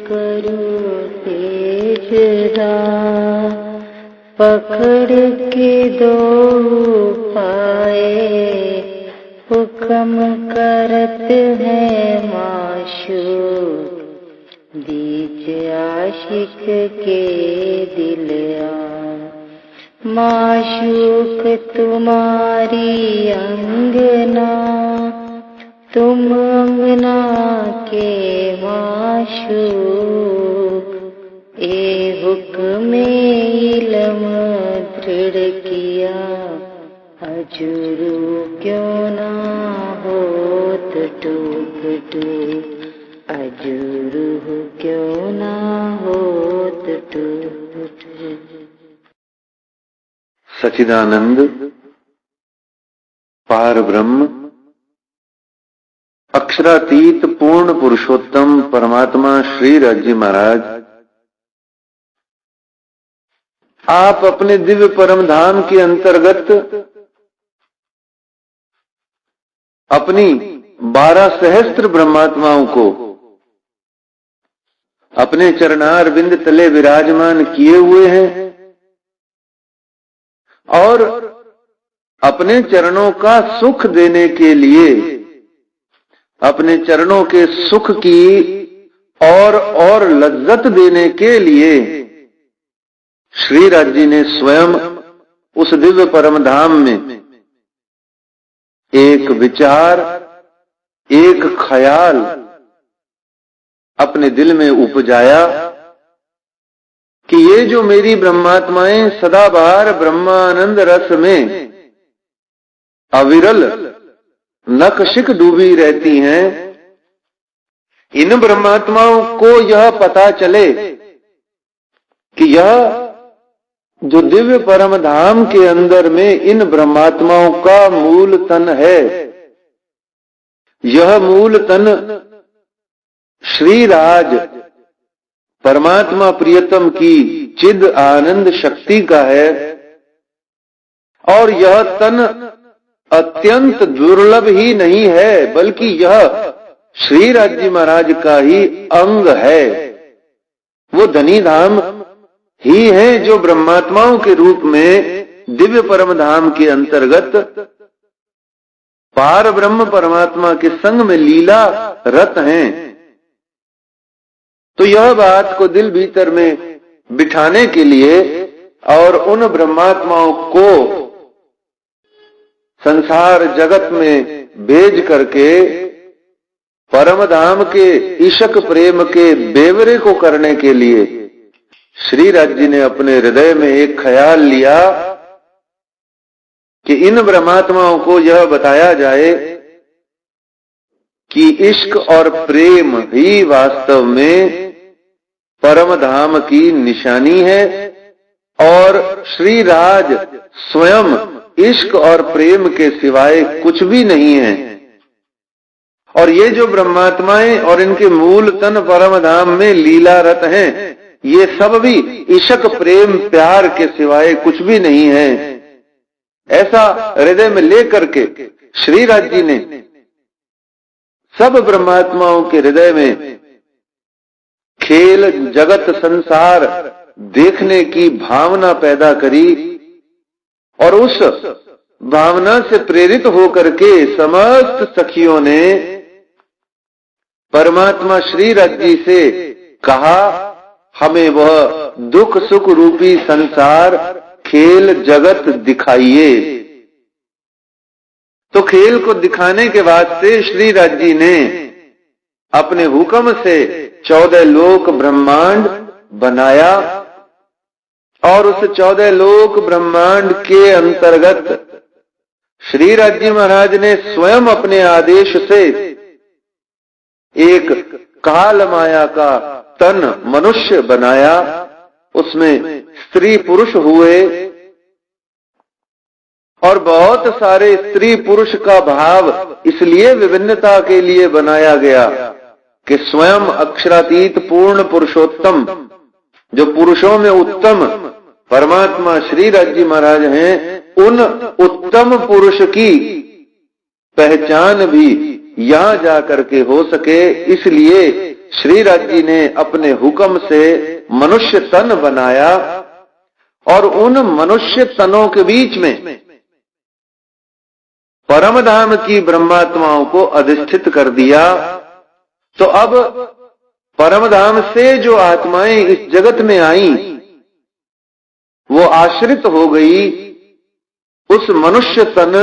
करो तेजरा, पकड़ के दो पाए, हुक्म करत है माशूक, बीच आशिक के दिलया। माशूक तुम्हारी अंगना, तुम अंगना के माशूक, ए हुक्म इल्म दृढ़ किया, अजुरू क्यों ना होत टूक टूक, अजुरू क्यों ना होत टूक टूक। सच्चिदानंद पार ब्रह्म अक्षरातीत पूर्ण पुरुषोत्तम परमात्मा श्री राज महाराज, आप अपने दिव्य परम धाम के अंतर्गत अपनी 12 सहस्त्र ब्रह्मात्माओं को अपने चरणार बिंद तले विराजमान किए हुए हैं और अपने चरणों का सुख देने के लिए, अपने चरणों के सुख की और लज्जत देने के लिए श्री राज जी ने स्वयं उस दिव्य परम धाम में एक विचार, एक ख्याल अपने दिल में उपजाया कि ये जो मेरी ब्रह्मात्माएं सदाबहार ब्रह्मानंद रस में अविरल नखशिख डूबी रहती हैं, इन ब्रह्मात्माओं को यह पता चले कि यह जो दिव्य परम धाम के अंदर में इन ब्रह्मात्माओं का मूल तन है, यह मूल तन श्री राज परमात्मा प्रियतम की चिद आनंद शक्ति का है और यह तन अत्यंत दुर्लभ ही नहीं है बल्कि यह श्री राज जी महाराज का ही अंग है। वो धनी धाम ही है जो ब्रह्मात्माओं के रूप में दिव्य परम धाम के अंतर्गत पार ब्रह्म परमात्मा के संग में लीला रत हैं। तो यह बात को दिल भीतर में बिठाने के लिए और उन ब्रह्मात्माओं को संसार जगत में भेज करके परम धाम के ईशक प्रेम के बेवरे को करने के लिए श्री राज जी ने अपने हृदय में एक ख्याल लिया कि इन ब्रह्मात्माओं को यह बताया जाए कि इश्क और प्रेम ही वास्तव में परम धाम की निशानी है और श्री राज स्वयं इश्क और प्रेम के सिवाय कुछ भी नहीं है। और ये जो ब्रह्मात्माएं और इनके मूल तन परम धाम में लीलारत हैं, ये सब भी इश्क प्रेम प्यार के सिवाय कुछ भी नहीं है। ऐसा हृदय में लेकर के श्री राज जी ने सब ब्रह्मात्माओं के हृदय में खेल जगत संसार देखने की भावना पैदा करी और उस भावना से प्रेरित होकर के समस्त सखियों ने परमात्मा श्री राज जी से कहा, हमें वह दुख सुख रूपी संसार खेल जगत दिखाइए। तो खेल को दिखाने के वास्ते श्री राज जी ने अपने हुक्म से 14 लोक ब्रह्मांड बनाया और उस 14 लोक ब्रह्मांड के अंतर्गत श्री राज जी महाराज ने स्वयं अपने आदेश से एक काल माया का तन मनुष्य बनाया, उसमें स्त्री पुरुष हुए और बहुत सारे स्त्री पुरुष का भाव इसलिए विभिन्नता के लिए बनाया गया कि स्वयं अक्षरातीत पूर्ण पुरुषोत्तम जो पुरुषों में उत्तम परमात्मा श्री राज जी महाराज हैं, उन उत्तम पुरुष की पहचान भी यहां जाकर के हो सके, इसलिए श्रीराज जी ने अपने हुक्म से मनुष्य तन बनाया और उन मनुष्य तनों के बीच में परमधाम की ब्रह्मात्माओं को अधिष्ठित कर दिया। तो अब परमधाम से जो आत्माएं इस जगत में आई वो आश्रित हो गई उस मनुष्य तन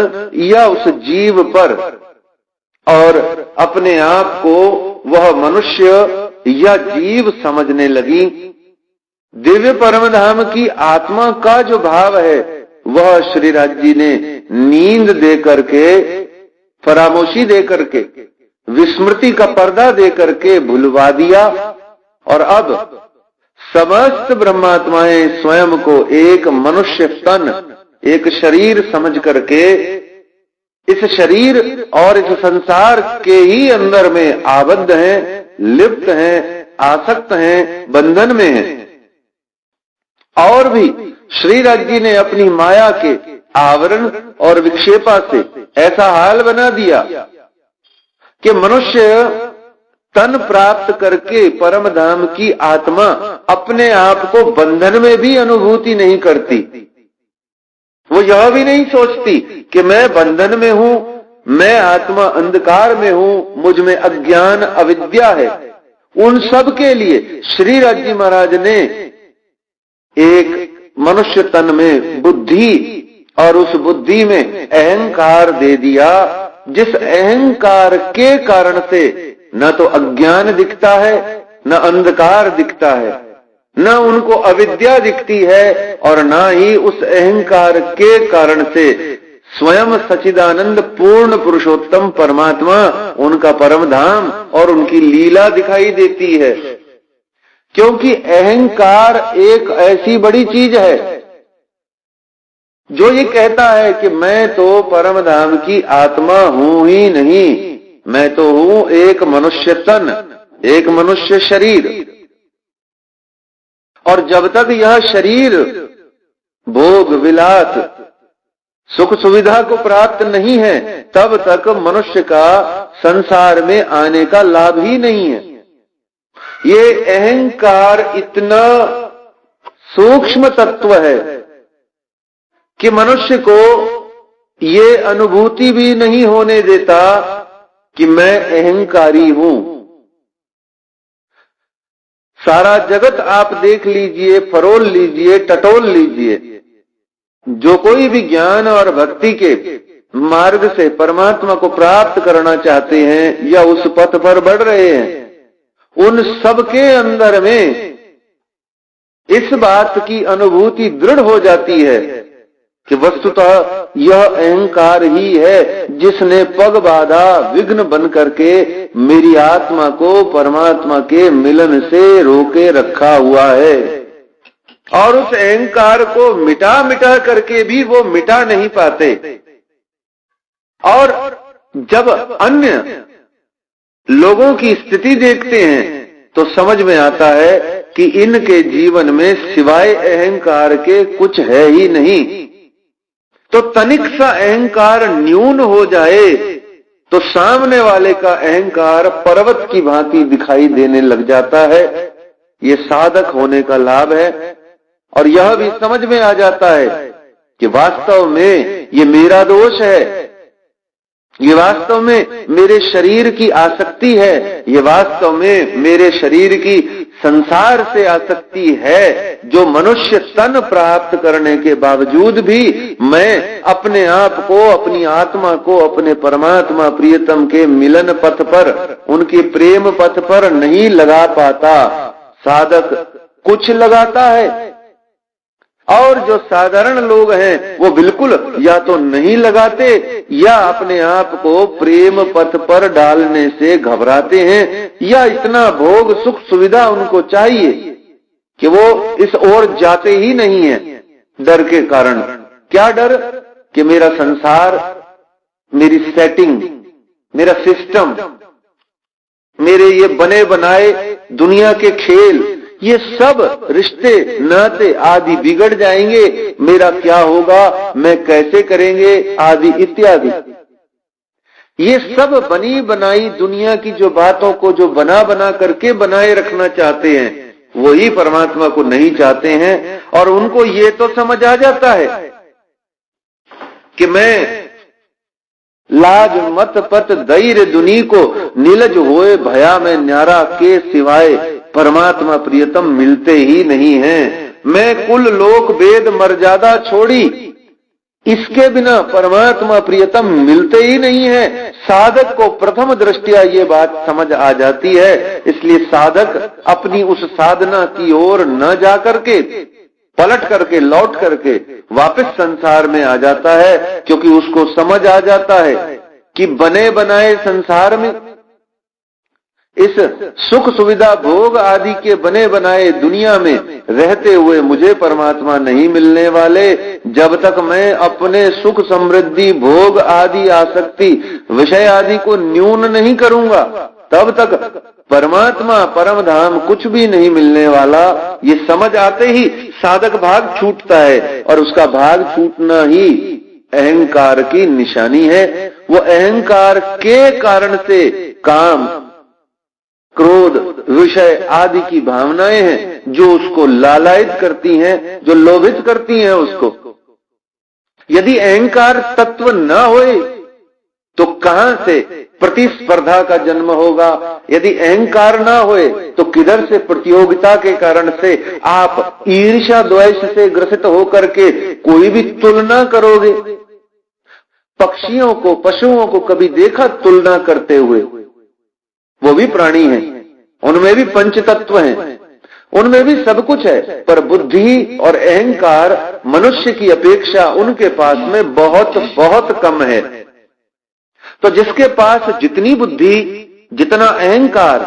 या उस जीव पर और अपने आप को वह मनुष्य या जीव समझने लगी। दिव्य परमधाम की आत्मा का जो भाव है वह श्रीराज जी ने नींद दे करके, फरामोशी दे करके, विस्मृति का पर्दा दे करके भुलवा दिया और अब समस्त ब्रह्मात्माएं स्वयं को एक मनुष्य तन, एक शरीर समझ करके इस शरीर और इस संसार के ही अंदर में आबद्ध हैं, लिप्त हैं, आसक्त हैं, बंधन में हैं। और भी श्रीराज जी ने अपनी माया के आवरण और विक्षेपा से ऐसा हाल बना दिया कि मनुष्य तन प्राप्त करके परमधाम की आत्मा अपने आप को बंधन में भी अनुभूति नहीं करती। वो यह भी नहीं सोचती कि मैं बंधन में हूं, मैं आत्मा अंधकार में हूं, मुझ में अज्ञान अविद्या है। उन सब के लिए श्रीराज जी महाराज ने एक मनुष्य तन में बुद्धि और उस बुद्धि में अहंकार दे दिया, जिस अहंकार के कारण से न तो अज्ञान दिखता है, न अंधकार दिखता है, न उनको अविद्या दिखती है और न ही उस अहंकार के कारण से स्वयं सच्चिदानंद पूर्ण पुरुषोत्तम परमात्मा, उनका परम धाम और उनकी लीला दिखाई देती है। क्योंकि अहंकार एक ऐसी बड़ी चीज है जो ये कहता है कि मैं तो परम धाम की आत्मा हूं ही नहीं, मैं तो हूं एक मनुष्य तन, एक मनुष्य शरीर। और जब तक यह शरीर भोग विलास सुख सुविधा को प्राप्त नहीं है तब तक मनुष्य का संसार में आने का लाभ ही नहीं है। ये अहंकार इतना सूक्ष्म तत्व है कि मनुष्य को ये अनुभूति भी नहीं होने देता कि मैं अहंकारी हूं। सारा जगत आप देख लीजिए, फरोल लीजिए, टटोल लीजिए, जो कोई भी ज्ञान और भक्ति के मार्ग से परमात्मा को प्राप्त करना चाहते हैं या उस पथ पर बढ़ रहे हैं, उन सब के अंदर में इस बात की अनुभूति दृढ़ हो जाती है कि वस्तुतः यह अहंकार ही है जिसने पग बाधा विघ्न बन करके मेरी आत्मा को परमात्मा के मिलन से रोके रखा हुआ है। और उस अहंकार को मिटा मिटा करके भी वो मिटा नहीं पाते। और जब अन्य लोगों की स्थिति देखते हैं तो समझ में आता है कि इनके जीवन में सिवाय अहंकार के कुछ है ही नहीं। तो तनिक सा अहंकार न्यून हो जाए तो सामने वाले का अहंकार पर्वत की भांति दिखाई देने लग जाता है। ये साधक होने का लाभ है। और यह भी समझ में आ जाता है कि वास्तव में ये मेरा दोष है, ये वास्तव में मेरे शरीर की आसक्ति है, ये वास्तव में मेरे शरीर की संसार से आसक्ति है, जो मनुष्य तन प्राप्त करने के बावजूद भी मैं अपने आप को, अपनी आत्मा को अपने परमात्मा प्रियतम के मिलन पथ पर, उनके प्रेम पथ पर नहीं लगा पाता। साधक कुछ लगाता है और जो साधारण लोग हैं वो बिल्कुल या तो नहीं लगाते या अपने आप को प्रेम पथ पर डालने से घबराते हैं, या इतना भोग सुख सुविधा उनको चाहिए कि वो इस ओर जाते ही नहीं है डर के कारण। क्या डर? कि मेरा संसार, मेरी सेटिंग, मेरा सिस्टम, मेरे ये बने बनाए दुनिया के खेल, ये सब रिश्ते नाते आदि बिगड़ जाएंगे, मेरा क्या होगा, मैं कैसे करेंगे आदि इत्यादि। ये सब बनी बनाई दुनिया की जो बातों को जो बना बना करके बनाए रखना चाहते हैं, वही परमात्मा को नहीं चाहते हैं। और उनको ये तो समझ आ जाता है कि मैं लाज मत पत धैर्य दुनी को नीलज होए भया में न्यारा के सिवाय परमात्मा प्रियतम मिलते ही नहीं हैं। मैं कुल लोक वेद मर्यादा छोड़ी, इसके बिना परमात्मा प्रियतम मिलते ही नहीं है। साधक को प्रथम दृष्टिया ये बात समझ आ जाती है, इसलिए साधक अपनी उस साधना की ओर न जाकर के पलट करके लौट करके वापस संसार में आ जाता है, क्योंकि उसको समझ आ जाता है कि बने बनाए संसार में, इस सुख सुविधा भोग आदि के बने बनाए दुनिया में रहते हुए मुझे परमात्मा नहीं मिलने वाले। जब तक मैं अपने सुख समृद्धि भोग आदि आसक्ति विषय आदि को न्यून नहीं करूंगा, तब तक परमात्मा परम धाम कुछ भी नहीं मिलने वाला। ये समझ आते ही साधक भाग छूटता है, और उसका भाग छूटना ही अहंकार की निशानी है। वो अहंकार के कारण से काम क्रोध विषय आदि की भावनाएं हैं जो उसको लालायित करती हैं, जो लोभित करती हैं उसको। यदि अहंकार तत्व न होए तो कहां से प्रतिस्पर्धा का जन्म होगा? यदि अहंकार ना होए तो किधर से प्रतियोगिता के कारण से आप ईर्ष्या द्वेष से ग्रसित होकर के कोई भी तुलना करोगे? पक्षियों को पशुओं को कभी देखा तुलना करते हुए? वो भी प्राणी हैं, उनमें भी पंच तत्व हैं, उनमें भी सब कुछ है, पर बुद्धि और अहंकार मनुष्य की अपेक्षा उनके पास में बहुत बहुत कम है। तो जिसके पास जितनी बुद्धि जितना अहंकार,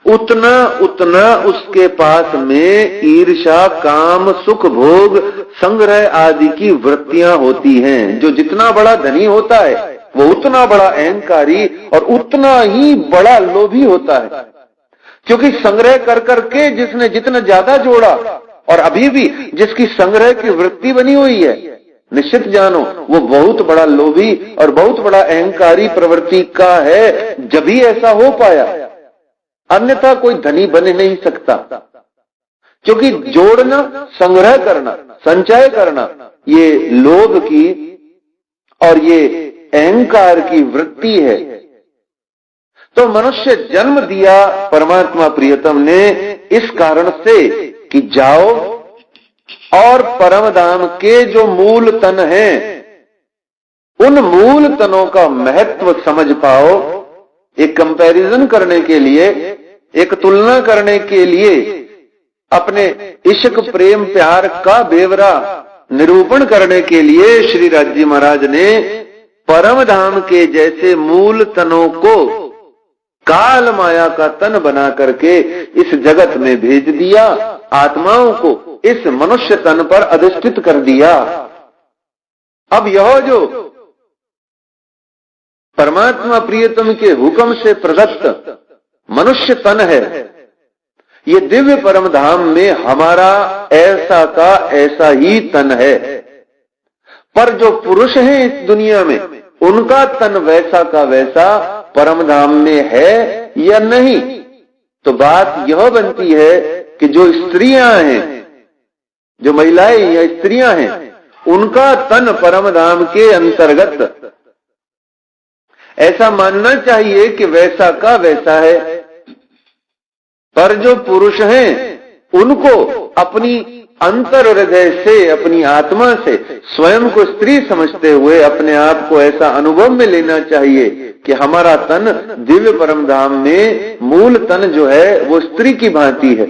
उतना उतना उसके पास में ईर्ष्या काम सुख भोग संग्रह आदि की वृत्तियां होती हैं। जो जितना बड़ा धनी होता है वो उतना बड़ा अहंकारी और उतना ही बड़ा लोभी होता है, क्योंकि संग्रह कर करके जिसने जितना ज्यादा जोड़ा, और अभी भी जिसकी संग्रह की वृत्ति बनी हुई है, निश्चित जानो वो बहुत बड़ा लोभी और बहुत बड़ा अहंकारी प्रवृत्ति का है। जब ही ऐसा हो पाया, अन्यथा कोई धनी बन नहीं सकता, क्योंकि जोड़ना, संग्रह करना, संचय करना ये लोभ की और ये अहंकार की वृत्ति है। तो मनुष्य जन्म दिया परमात्मा प्रियतम ने इस कारण से कि जाओ और परम धाम के जो मूल तन हैं, उन मूल तनों का महत्व समझ पाओ। एक कंपैरिजन करने के लिए, एक तुलना करने के लिए, अपने इश्क प्रेम प्यार का बेवरा निरूपण करने के लिए श्री राज जी महाराज ने परम धाम के जैसे मूल तनों को काल माया का तन बना करके इस जगत में भेज दिया। आत्माओं को इस मनुष्य तन पर अधिष्ठित कर दिया। अब यह जो परमात्मा प्रियतम के हुक्म से प्रदत्त मनुष्य तन है, ये दिव्य परम धाम में हमारा ऐसा का ऐसा ही तन है। पर जो पुरुष हैं इस दुनिया में, उनका तन वैसा का वैसा परम धाम में है या नहीं? तो बात यह बनती है कि जो स्त्रियां हैं, जो महिलाएं या स्त्रियां हैं, उनका तन परम धाम के अंतर्गत ऐसा मानना चाहिए कि वैसा का वैसा है। पर जो पुरुष हैं, उनको अपनी अंतर हृदय से, अपनी आत्मा से स्वयं को स्त्री समझते हुए अपने आप को ऐसा अनुभव में लेना चाहिए कि हमारा तन दिव्य परम धाम में मूल तन जो है वो स्त्री की भांति है।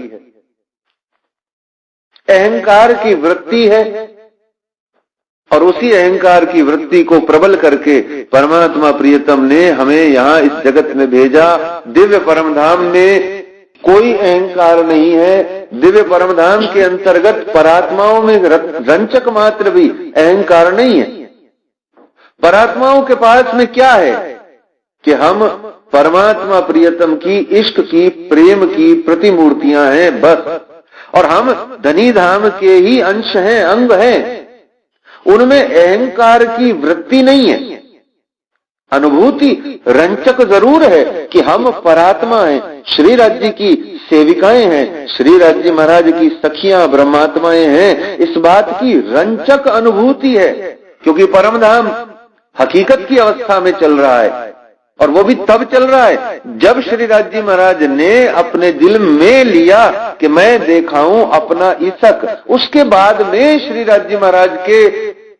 अहंकार की वृत्ति है, और उसी अहंकार की वृत्ति को प्रबल करके परमात्मा प्रियतम ने हमें यहां इस जगत में भेजा। दिव्य परम धाम में कोई अहंकार नहीं है। दिव्य परम धाम के अंतर्गत परात्माओं में रंचक मात्र भी अहंकार नहीं है। परात्माओं के पास में क्या है कि हम परमात्मा प्रियतम की, इश्क की, प्रेम की प्रतिमूर्तियां हैं बस। और हम धनी धाम के ही अंश हैं, अंग हैं। उनमें अहंकार की वृत्ति नहीं है। अनुभूति रंचक जरूर है कि हम परात्मा हैं, श्रीराज जी की सेविकाएं हैं, श्रीराज जी महाराज की सखियां ब्रह्मात्माएं हैं, इस बात की रंचक अनुभूति है, क्योंकि परम धाम हकीकत की अवस्था में चल रहा है। और वो भी तब चल रहा है जब श्रीराज जी महाराज ने अपने दिल में लिया कि मैं देखाऊं अपना ईसक। उसके बाद में श्रीराज जी महाराज के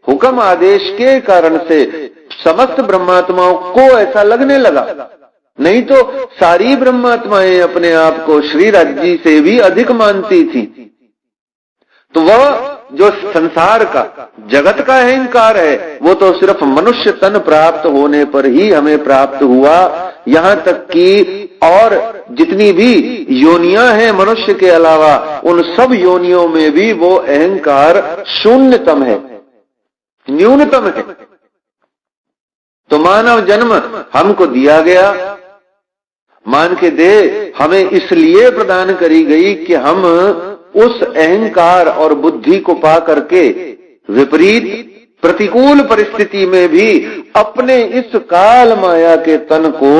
हुक्म आदेश के कारण से समस्त ब्रह्मात्माओं को ऐसा लगने लगा, नहीं तो सारी ब्रह्मात्माएं अपने आप को श्रीराज जी से भी अधिक मानती थी। तो वह जो संसार का जगत का अहंकार है वो तो सिर्फ मनुष्य तन प्राप्त होने पर ही हमें प्राप्त हुआ। यहां तक कि और जितनी भी योनियां हैं मनुष्य के अलावा, उन सब योनियों में भी वो अहंकार शून्यतम है, न्यूनतम है। तो मानव जन्म हमको दिया गया, मान के दे हमें इसलिए प्रदान करी गई कि हम उस अहंकार और बुद्धि को पा करके विपरीत प्रतिकूल परिस्थिति में भी अपने इस काल माया के तन को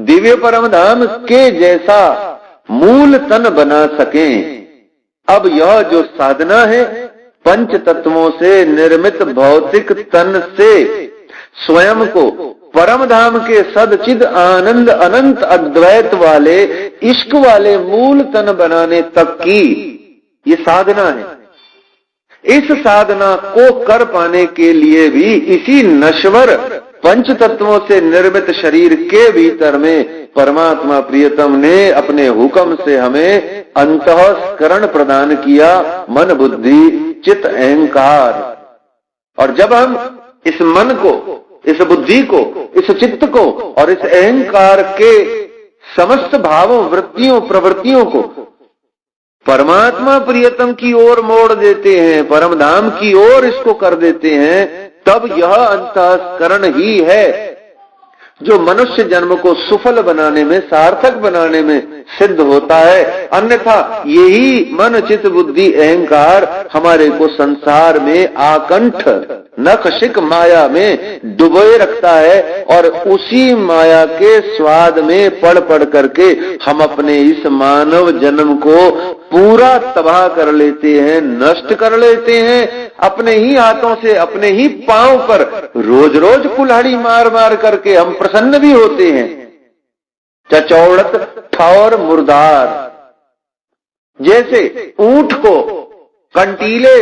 दिव्य परम धाम के जैसा मूल तन बना सकें। अब यह जो साधना है पंच तत्वों से निर्मित भौतिक तन से स्वयं को परम धाम के सदचिद आनंद अनंत अद्वैत वाले इश्क वाले मूल तन बनाने तक की ये साधना है। इस साधना को कर पाने के लिए भी इसी नश्वर पंच तत्वों से निर्मित शरीर के भीतर में परमात्मा प्रियतम ने अपने हुक्म से हमें अंतःस्करण प्रदान किया, मन बुद्धि चित्त अहंकार। और जब हम इस मन को, इस बुद्धि को, इस चित्त को और इस अहंकार के समस्त भावों वृत्तियों प्रवृत्तियों को परमात्मा प्रियतम की ओर मोड़ देते हैं, परम धाम की ओर इसको कर देते हैं, तब यह अंतःस्करण ही है जो मनुष्य जन्म को सुफल बनाने में, सार्थक बनाने में सिद्ध होता है। अन्यथा यही मन चित्त बुद्धि अहंकार हमारे को संसार में आकंठ नखशिक माया में डुबोए रखता है और उसी माया के स्वाद में पड़ पड़ करके हम अपने इस मानव जन्म को पूरा तबाह कर लेते हैं, नष्ट कर लेते हैं। अपने ही हाथों से, अपने ही पांव पर रोज रोज कुल्हाड़ी मार मार करके हम प्रसन्न भी होते हैं। चचौड़त ठौर मुर्दार, जैसे ऊंट को कंटीले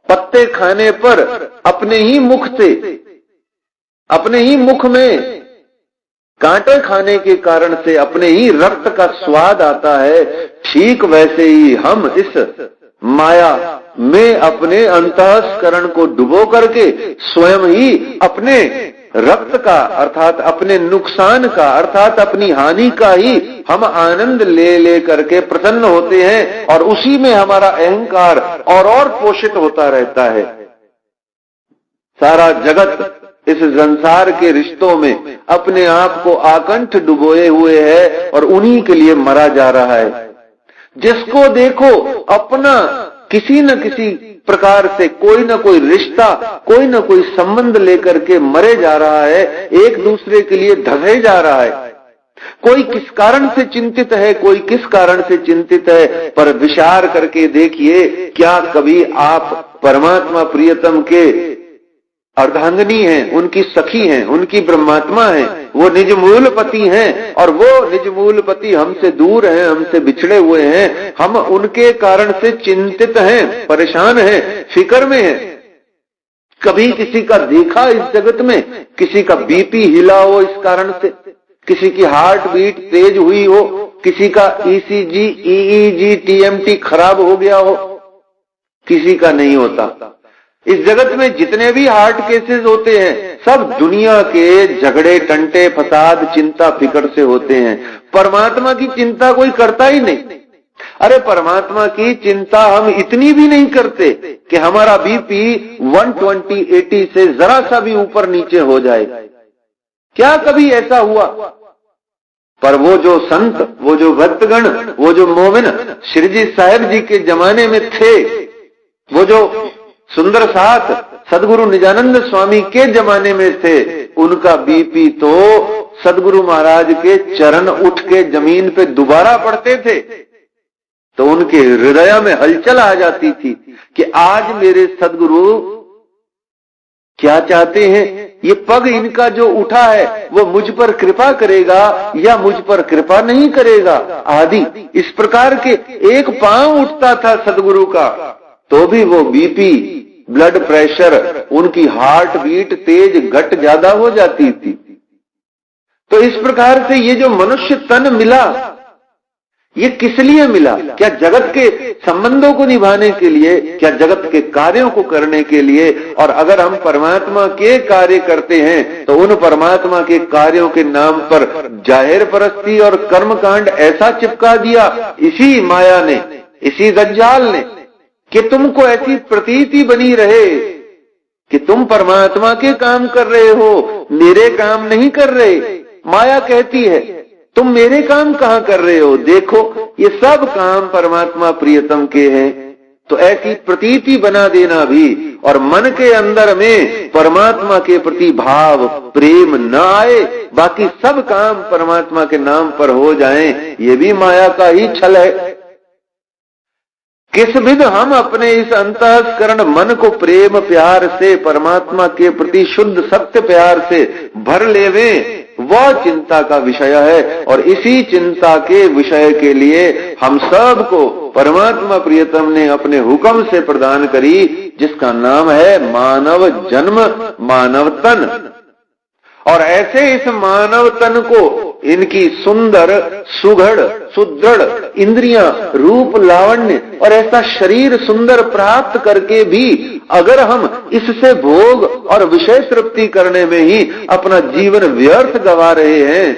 पत्ते खाने पर अपने ही मुख से, अपने ही मुख में कांटे खाने के कारण से अपने ही रक्त का स्वाद आता है, ठीक वैसे ही हम इस माया में अपने अंतःस्करण को डुबो करके स्वयं ही अपने रक्त का अर्थात अपने नुकसान का अर्थात अपनी हानि का ही हम आनंद ले ले करके प्रसन्न होते हैं और उसी में हमारा अहंकार और पोषित होता रहता है। सारा जगत इस संसार के रिश्तों में अपने आप को आकंठ डुबोए हुए है और उन्हीं के लिए मरा जा रहा है। जिसको देखो अपना किसी न किसी प्रकार से कोई न कोई रिश्ता, कोई न कोई संबंध लेकर के मरे जा रहा है, एक दूसरे के लिए धसे जा रहा है। कोई किस कारण से चिंतित है, कोई किस कारण से चिंतित है, पर विचार करके देखिए, क्या कभी आप परमात्मा प्रियतम के अर्धांगिनी हैं, उनकी सखी हैं, उनकी ब्रह्मात्मा हैं, वो निज मूल पति हैं और वो निज मूल पति हमसे दूर हैं, हमसे बिछड़े हुए हैं, हम उनके कारण से चिंतित हैं, परेशान हैं, फिक्र में हैं। कभी किसी का देखा इस जगत में, किसी का बीपी हिला हो इस कारण से, किसी की हार्ट बीट तेज हुई हो, किसी का ईसीजी, ईईजी, टीएमटी खराब हो गया हो? किसी का नहीं होता। इस जगत में जितने भी हार्ट केसेस होते हैं सब दुनिया के झगड़े टंटे फसाद चिंता फिक्र से होते हैं। परमात्मा की चिंता कोई करता ही नहीं। अरे परमात्मा की चिंता हम इतनी भी नहीं करते कि हमारा बीपी 120/80 से जरा सा भी ऊपर नीचे हो जाए। क्या कभी ऐसा हुआ? पर वो जो संत, वो जो भक्तगण, वो जो मोमिन श्री जी साहिब जी के जमाने में थे, वो जो सुंदर साथ सद्गुरु निजानंद स्वामी के जमाने में थे, उनका बीपी तो सद्गुरु महाराज के चरण उठ के जमीन पे दोबारा पड़ते थे तो उनके हृदय में हलचल आ जाती थी कि आज मेरे सद्गुरु क्या चाहते हैं, ये पग इनका जो उठा है वो मुझ पर कृपा करेगा या मुझ पर कृपा नहीं करेगा आदि। इस प्रकार के एक पांव उठता था सद्गुरु का तो भी वो बीपी, ब्लड प्रेशर, उनकी हार्ट बीट तेज घट ज्यादा हो जाती थी। तो इस प्रकार से ये जो मनुष्य तन मिला, ये किस लिए मिला? क्या जगत के संबंधों को निभाने के लिए, क्या जगत के कार्यों को करने के लिए? और अगर हम परमात्मा के कार्य करते हैं तो उन परमात्मा के कार्यों के नाम पर जाहिर परस्ती और कर्मकांड ऐसा चिपका दिया इसी माया ने, इसी दज्जाल ने, कि तुमको ऐसी प्रतीति बनी रहे कि तुम परमात्मा के काम कर रहे हो, मेरे काम नहीं कर रहे। माया कहती है तुम मेरे काम कहां कर रहे हो, देखो ये सब काम परमात्मा प्रियतम के हैं। तो ऐसी प्रतीति बना देना भी और मन के अंदर में परमात्मा के प्रति भाव प्रेम न आए, बाकी सब काम परमात्मा के नाम पर हो जाएं, ये भी माया का ही छल है। किस विध हम अपने इस अंतःकरण मन को प्रेम प्यार से परमात्मा के प्रति शुद्ध सत्य प्यार से भर लेवें, वह चिंता का विषय है। और इसी चिंता के विषय के लिए हम सब को परमात्मा प्रियतम ने अपने हुक्म से प्रदान करी, जिसका नाम है मानव जन्म, मानव तन। और ऐसे इस मानव तन को इनकी सुंदर, सुघड़, सुदृढ़ इंद्रियां, रूप, लावण्य और ऐसा शरीर सुंदर प्राप्त करके भी अगर हम इससे भोग और विषय तृप्ति करने में ही अपना जीवन व्यर्थ गवा रहे हैं,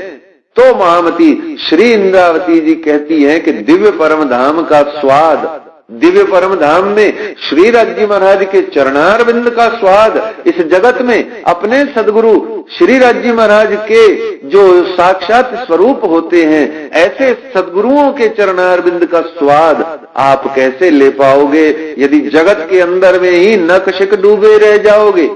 तो महामती श्री इंद्रावती जी कहती हैं कि दिव्य परम धाम का स्वाद, दिव्य परम धाम में श्री राज्य महाराज के चरणारविंद का स्वाद, इस जगत में अपने सदगुरु श्री राज्य महाराज के जो साक्षात स्वरूप होते हैं, ऐसे सदगुरुओं के चरणारविंद का स्वाद आप कैसे ले पाओगे यदि जगत के अंदर में ही नकशिक डूबे रह जाओगे।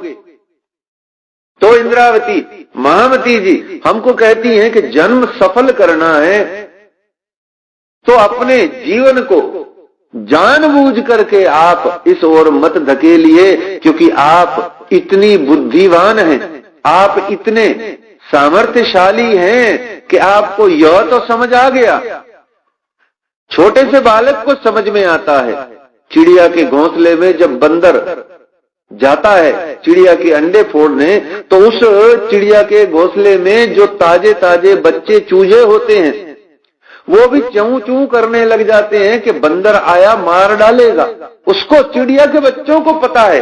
तो इंद्रावती महामती जी हमको कहती हैं कि जन्म सफल करना है तो अपने जीवन को जानबूझ करके आप इस ओर मत धकेलिए, क्योंकि आप इतनी बुद्धिमान हैं, आप इतने सामर्थ्यशाली हैं कि आपको यह तो समझ आ गया। छोटे से बालक को समझ में आता है, चिड़िया के घोंसले में जब बंदर जाता है चिड़िया के अंडे फोड़ने, तो उस चिड़िया के घोंसले में जो ताजे ताजे बच्चे चूजे होते हैं वो भी चूं चूं करने लग जाते हैं कि बंदर आया मार डालेगा। उसको, चिड़िया के बच्चों को पता है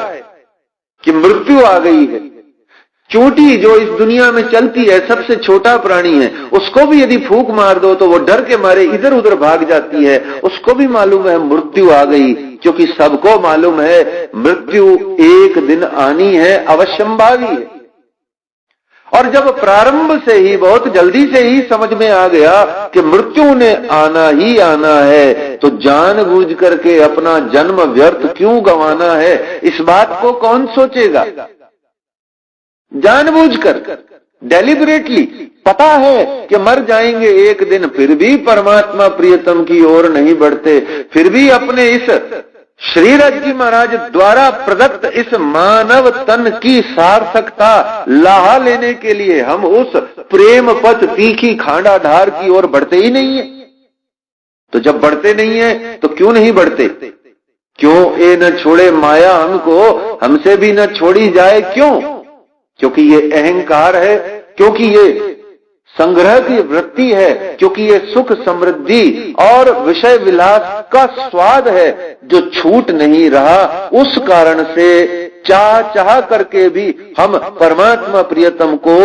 कि मृत्यु आ गई है। चूंटी जो इस दुनिया में चलती है, सबसे छोटा प्राणी है, उसको भी यदि फूंक मार दो तो वो डर के मारे इधर उधर भाग जाती है। उसको भी मालूम है मृत्यु आ गई, क्योंकि सबको मालूम है मृत्यु एक दिन आनी है, अवश्यंभावी है। और जब प्रारंभ से ही, बहुत जल्दी से ही समझ में आ गया कि मृत्यु ने आना ही आना है, तो जानबूझ करके अपना जन्म व्यर्थ क्यों गंवाना है, इस बात को कौन सोचेगा। जानबूझकर, डेलिबरेटली पता है कि मर जाएंगे एक दिन, फिर भी परमात्मा प्रियतम की ओर नहीं बढ़ते, फिर भी अपने इस श्री राज्य महाराज द्वारा प्रदत्त इस मानव तन की सार्थकता लाहा लेने के लिए हम उस प्रेम पथ तीखी खांडा धार की ओर बढ़ते ही नहीं है। तो जब बढ़ते नहीं है तो क्यों नहीं बढ़ते? क्यों ए न छोड़े माया हमको, हमसे भी न छोड़ी जाए, क्यों? क्योंकि ये अहंकार है, क्योंकि ये संग्रह की वृत्ति है, क्योंकि ये सुख समृद्धि और विषय विलास का स्वाद है जो छूट नहीं रहा। उस कारण से चाह करके भी हम परमात्मा प्रियतम को,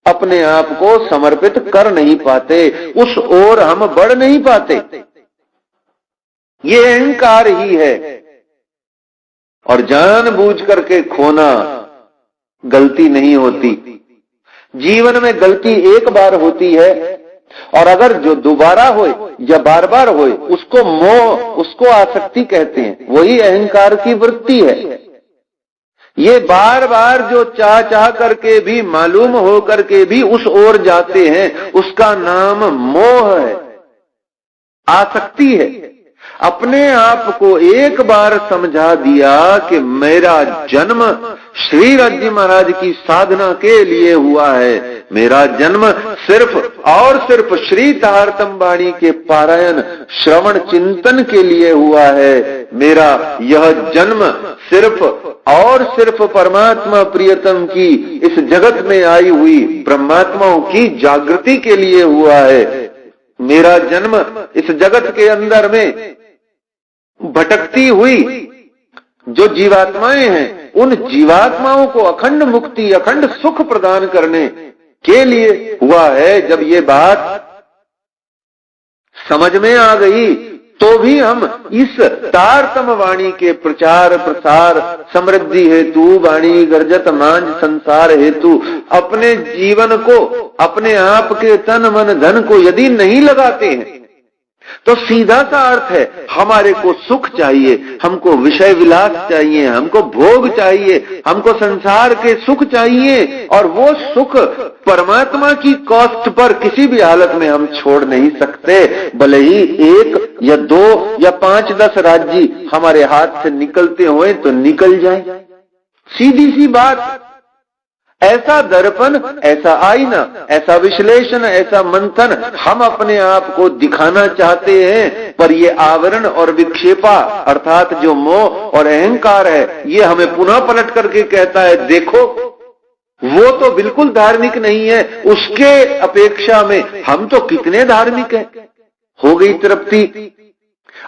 अपने आप को समर्पित कर नहीं पाते, उस ओर हम बढ़ नहीं पाते। ये अहंकार ही है। और जानबूझ करके खोना गलती नहीं होती। जीवन में गलती एक बार होती है, और अगर जो दोबारा होए या बार बार होए उसको मोह, उसको आसक्ति कहते हैं। वही अहंकार की वृत्ति है। ये बार बार जो चाह चाह करके भी, मालूम हो करके भी उस ओर जाते हैं, उसका नाम मोह है, आसक्ति है। अपने आप को एक बार समझा दिया कि मेरा जन्म श्री राज्य महाराज की साधना के लिए हुआ है, मेरा जन्म सिर्फ और सिर्फ श्री तारतम वाणी के पारायण श्रवण चिंतन के लिए हुआ है, मेरा यह जन्म सिर्फ और सिर्फ परमात्मा प्रियतम की इस जगत में आई हुई ब्रह्मात्माओं की जागृति के लिए हुआ है, मेरा जन्म इस जगत के अंदर में भटकती हुई जो जीवात्माएं हैं, उन जीवात्माओं को अखंड मुक्ति, अखंड सुख प्रदान करने के लिए हुआ है। जब ये बात समझ में आ गई तो भी हम इस तारतम वाणी के प्रचार प्रसार, समृद्धि हेतु, वाणी गर्जत मांझ संसार हेतु अपने जीवन को, अपने आप के तन मन धन को यदि नहीं लगाते हैं तो सीधा सा अर्थ है हमारे को सुख चाहिए, हमको विषय विलास चाहिए, हमको भोग चाहिए, हमको संसार के सुख चाहिए, और वो सुख परमात्मा की कॉस्ट पर किसी भी हालत में हम छोड़ नहीं सकते। भले ही 1 या 2 या 5-10 राज्य हमारे हाथ से निकलते हुए तो निकल जाए, सीधी सी बात। ऐसा दर्पण, ऐसा आईना, ऐसा विश्लेषण, ऐसा मंथन हम अपने आप को दिखाना चाहते हैं, पर ये आवरण और विक्षेपा अर्थात जो मोह और अहंकार है, ये हमें पुनः पलट करके कहता है देखो वो तो बिल्कुल धार्मिक नहीं है, उसके अपेक्षा में हम तो कितने धार्मिक हैं। हो गई तृप्ति,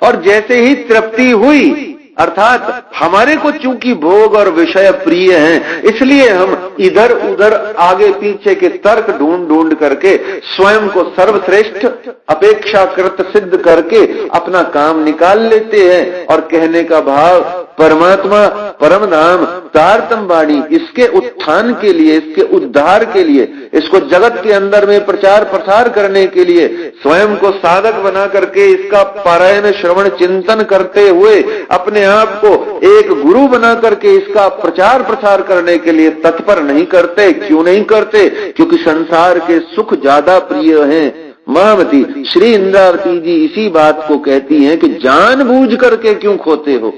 और जैसे ही तृप्ति हुई अर्थात हमारे को चूंकि भोग और विषय प्रिय हैं, इसलिए हम इधर उधर आगे पीछे के तर्क ढूंढ ढूंढ करके स्वयं को सर्वश्रेष्ठ अपेक्षाकृत सिद्ध करके अपना काम निकाल लेते हैं, और कहने का भाव परमात्मा परम धाम तारतम वाणी इसके उत्थान के लिए, इसके उद्धार के लिए, इसको जगत के अंदर में प्रचार प्रसार करने के लिए स्वयं को साधक बना करके इसका पारायण श्रवण चिंतन करते हुए अपने आप को एक गुरु बना करके इसका प्रचार प्रसार करने के लिए तत्पर नहीं करते। क्यों नहीं करते? क्योंकि संसार के सुख ज्यादा प्रिय हैं। महामती श्री इंद्रावती जी इसी बात को कहती हैं कि जानबूझ करके क्यों खोते हो।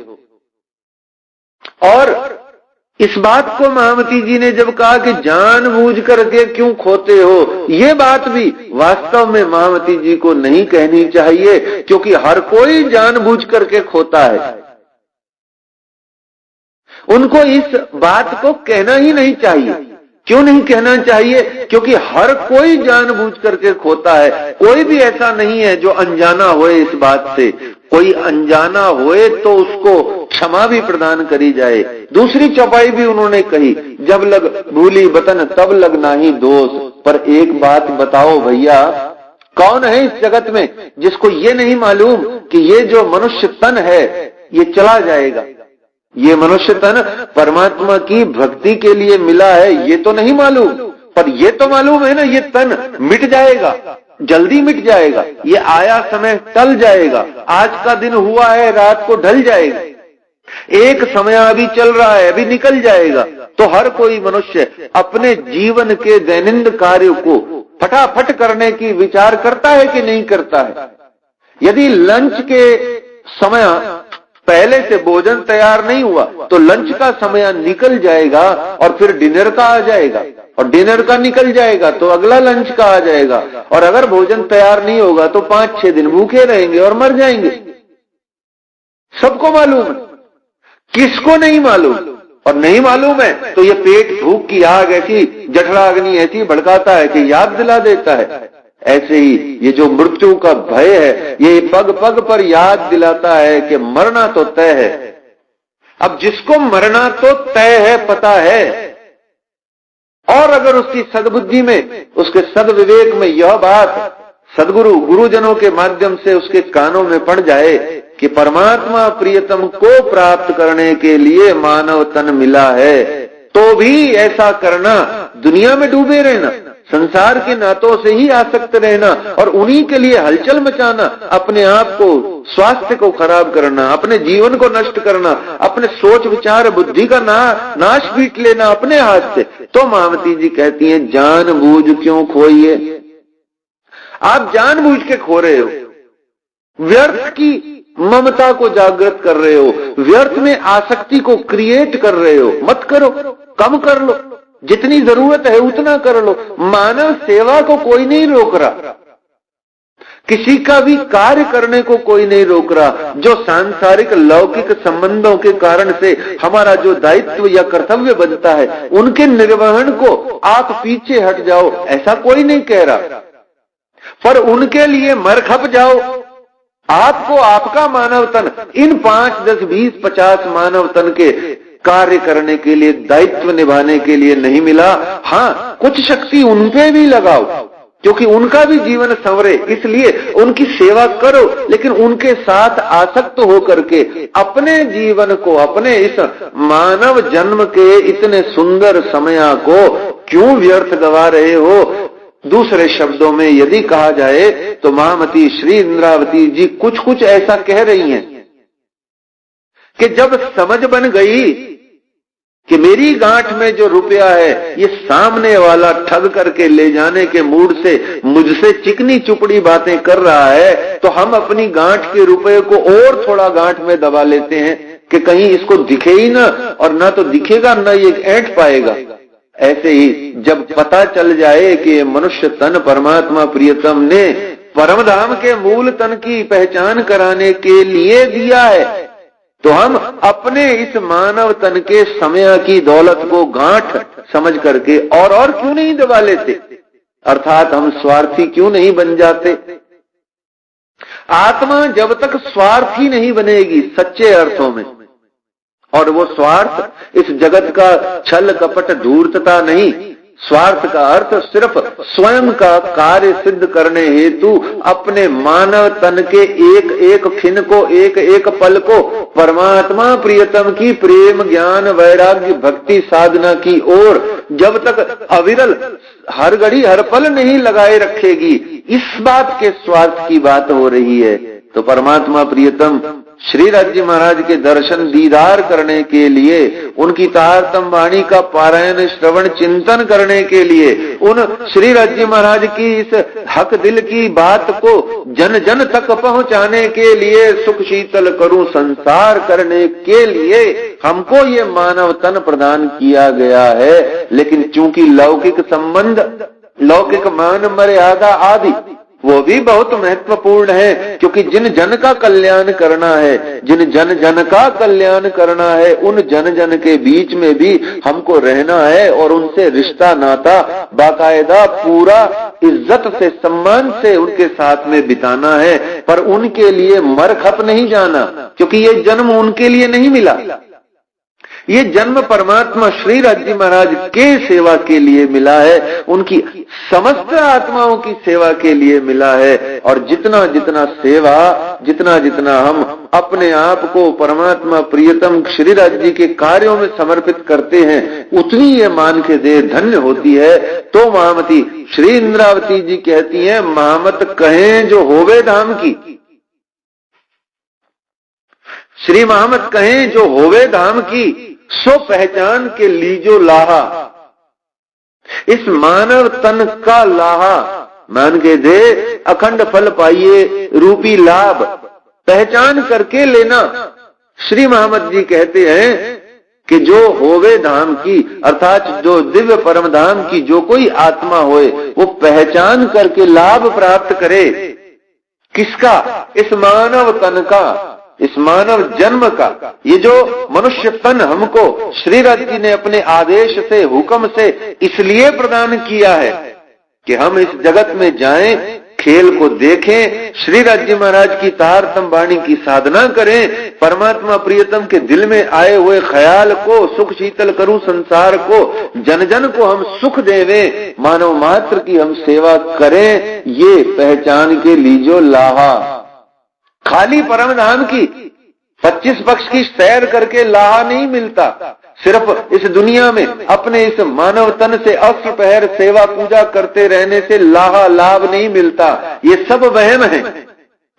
और इस बात को महामती जी ने जब कहा कि जानबूझ करके क्यों खोते हो, ये बात भी वास्तव में महामती जी को नहीं कहनी चाहिए, क्योंकि हर कोई जानबूझ करके खोता है। उनको इस बात को कहना ही नहीं चाहिए। क्यों नहीं कहना चाहिए? क्योंकि हर कोई जानबूझ करके खोता है। कोई भी ऐसा नहीं है जो अनजाना होए इस बात से। कोई अनजाना होए तो उसको क्षमा भी प्रदान करी जाए। दूसरी चौपाई भी उन्होंने कही, जब लग भूली बतन तब लग नाही दोष। पर एक बात बताओ भैया, कौन है इस जगत में जिसको ये नहीं मालूम कि ये जो मनुष्य तन है ये चला जाएगा, ये मनुष्य तन परमात्मा की भक्ति के लिए मिला है, ये तो नहीं मालूम। पर ये तो मालूम है ना, ये तन मिट जाएगा, जल्दी मिट जाएगा, ये आया समय टल जाएगा। आज का दिन हुआ है, रात को ढल जाएगा। एक समय अभी चल रहा है, अभी निकल जाएगा। तो हर कोई मनुष्य अपने जीवन के दैनंदिन कार्य को फटाफट करने की विचार करता है कि नहीं करता है। यदि लंच के समय पहले से भोजन तैयार नहीं हुआ तो लंच का समय निकल जाएगा और फिर डिनर का आ जाएगा, और डिनर का निकल जाएगा तो अगला लंच का आ जाएगा। और अगर भोजन तैयार नहीं होगा तो 5-6 दिन भूखे रहेंगे और मर जाएंगे। सबको मालूम है, किसको नहीं मालूम? और नहीं मालूम है तो ये पेट भूख की आग ऐसी, जठराग्नि ऐसी भड़काता है कि याद दिला देता है। ऐसे ही ये जो मृत्यु का भय है, ये पग पग पर याद दिलाता है कि मरना तो तय है। अब जिसको मरना तो तय है, पता है, और अगर उसकी सद्बुद्धि में, उसके सद्विवेक में यह बात सदगुरु गुरुजनों के माध्यम से उसके कानों में पड़ जाए कि परमात्मा प्रियतम को प्राप्त करने के लिए मानव तन मिला है, तो भी ऐसा करना, दुनिया में डूबे रहना, संसार के नातों से ही आसक्त रहना और उन्हीं के लिए हलचल मचाना, अपने आप को, स्वास्थ्य को खराब करना, अपने जीवन को नष्ट करना, अपने सोच विचार बुद्धि का नाश पीट लेना अपने हाथ से। तो महामती जी कहती हैं जानबूझ क्यों खोइए। आप जानबूझ के खो रहे हो, व्यर्थ की ममता को जागृत कर रहे हो, व्यर्थ में आसक्ति को क्रिएट कर रहे हो। मत करो, कम कर लो, जितनी जरूरत है उतना कर लो। मानव सेवा को कोई नहीं रोक रहा, किसी का भी कार्य करने को कोई नहीं रोक रहा। जो सांसारिक लौकिक संबंधों के कारण से हमारा जो दायित्व या कर्तव्य बनता है, उनके निर्वहन को आप पीछे हट जाओ, ऐसा कोई नहीं कह रहा। पर उनके लिए मर खप जाओ। आपको आपका मानव तन इन 5, 10, 20, 50 मानव तन के कार्य करने के लिए, दायित्व निभाने के लिए नहीं मिला। हाँ, कुछ शक्ति उन पे भी लगाओ, क्योंकि उनका भी जीवन संवरे, इसलिए उनकी सेवा करो। लेकिन उनके साथ आसक्त होकर के अपने जीवन को, अपने इस मानव जन्म के इतने सुंदर समय को क्यों व्यर्थ गवा रहे हो। दूसरे शब्दों में यदि कहा जाए तो महामती श्री इंद्रावती जी कुछ कुछ ऐसा कह रही हैं कि जब समझ बन गई कि मेरी गांठ में जो रुपया है ये सामने वाला ठग करके ले जाने के मूड से मुझसे चिकनी चुपड़ी बातें कर रहा है, तो हम अपनी गांठ के रुपये को और थोड़ा गांठ में दबा लेते हैं कि कहीं इसको दिखे ही ना, और ना तो दिखेगा ना ये ऐंठ पाएगा। ऐसे ही जब पता चल जाए कि मनुष्य तन परमात्मा प्रियतम ने परम धाम के मूल तन की पहचान कराने के लिए दिया है, तो हम अपने इस मानव तन के समय की दौलत को गांठ समझ करके और क्यों नहीं दबा लेते, अर्थात हम स्वार्थी क्यों नहीं बन जाते। आत्मा जब तक स्वार्थी नहीं बनेगी सच्चे अर्थों में, और वो स्वार्थ इस जगत का छल कपट धूर्तता नहीं, स्वार्थ का अर्थ सिर्फ स्वयं का कार्य सिद्ध करने हेतु अपने मानव तन के एक एक क्षण को, एक एक पल को परमात्मा प्रियतम की प्रेम ज्ञान वैराग्य भक्ति साधना की ओर जब तक अविरल हर घड़ी हर पल नहीं लगाए रखेगी, इस बात के स्वार्थ की बात हो रही है। तो परमात्मा प्रियतम श्री राज्य महाराज के दर्शन दीदार करने के लिए, उनकी तारतम वाणी का पारायण श्रवण चिंतन करने के लिए, उन श्री राज्य महाराज की इस हक दिल की बात को जन जन तक पहुंचाने के लिए, सुख शीतल करूं संसार करने के लिए हमको ये मानव तन प्रदान किया गया है। लेकिन चूंकि लौकिक संबंध, लौकिक मान मर्यादा आदि वो भी बहुत महत्वपूर्ण है, क्योंकि जिन जन का कल्याण करना है, जिन जन जन का कल्याण करना है, उन जन जन के बीच में भी हमको रहना है और उनसे रिश्ता नाता बाकायदा पूरा इज्जत से सम्मान से उनके साथ में बिताना है। पर उनके लिए मर खप नहीं जाना, क्योंकि ये जन्म उनके लिए नहीं मिला, ये जन्म परमात्मा श्री राज्य महाराज के सेवा के लिए मिला है, उनकी समस्त आत्माओं की सेवा के लिए मिला है। और जितना जितना सेवा, जितना जितना हम अपने आप को परमात्मा प्रियतम श्री राज्य के कार्यों में समर्पित करते हैं, उतनी ये मान के देह धन्य होती है। तो महामती श्री इंद्रावती जी कहती हैं, महामत कहें जो होवे धाम की, श्री महामत कहें जो होवे धाम की, सो पहचान के लीजो लाहा। इस मानव तन का लाहा मान के दे, अखंड फल पाइए रूपी लाभ पहचान करके लेना। श्री महामत जी कहते हैं कि जो होवे धाम की, अर्थात जो दिव्य परम धाम की जो कोई आत्मा होए, वो पहचान करके लाभ प्राप्त करे। किसका? इस मानव तन का, इस मानव जन्म का। ये जो मनुष्य तन हमको श्री राज्य ने अपने आदेश से, हुक्म से इसलिए प्रदान किया है कि हम इस जगत में जाएं, खेल को देखें, श्री राज्य महाराज की तारतम वाणी की साधना करें, परमात्मा प्रियतम के दिल में आए हुए ख्याल को सुख शीतल करूं संसार को, जन जन को हम सुख देवें, मानव मात्र की हम सेवा करें, ये पहचान के लीजो लाहा। खाली परम धाम की 25 पक्ष की सैर करके लाहा नहीं मिलता, सिर्फ इस दुनिया में अपने इस मानव तन से अष्टपहर सेवा पूजा करते रहने से लाभ नहीं मिलता। ये सब वहम है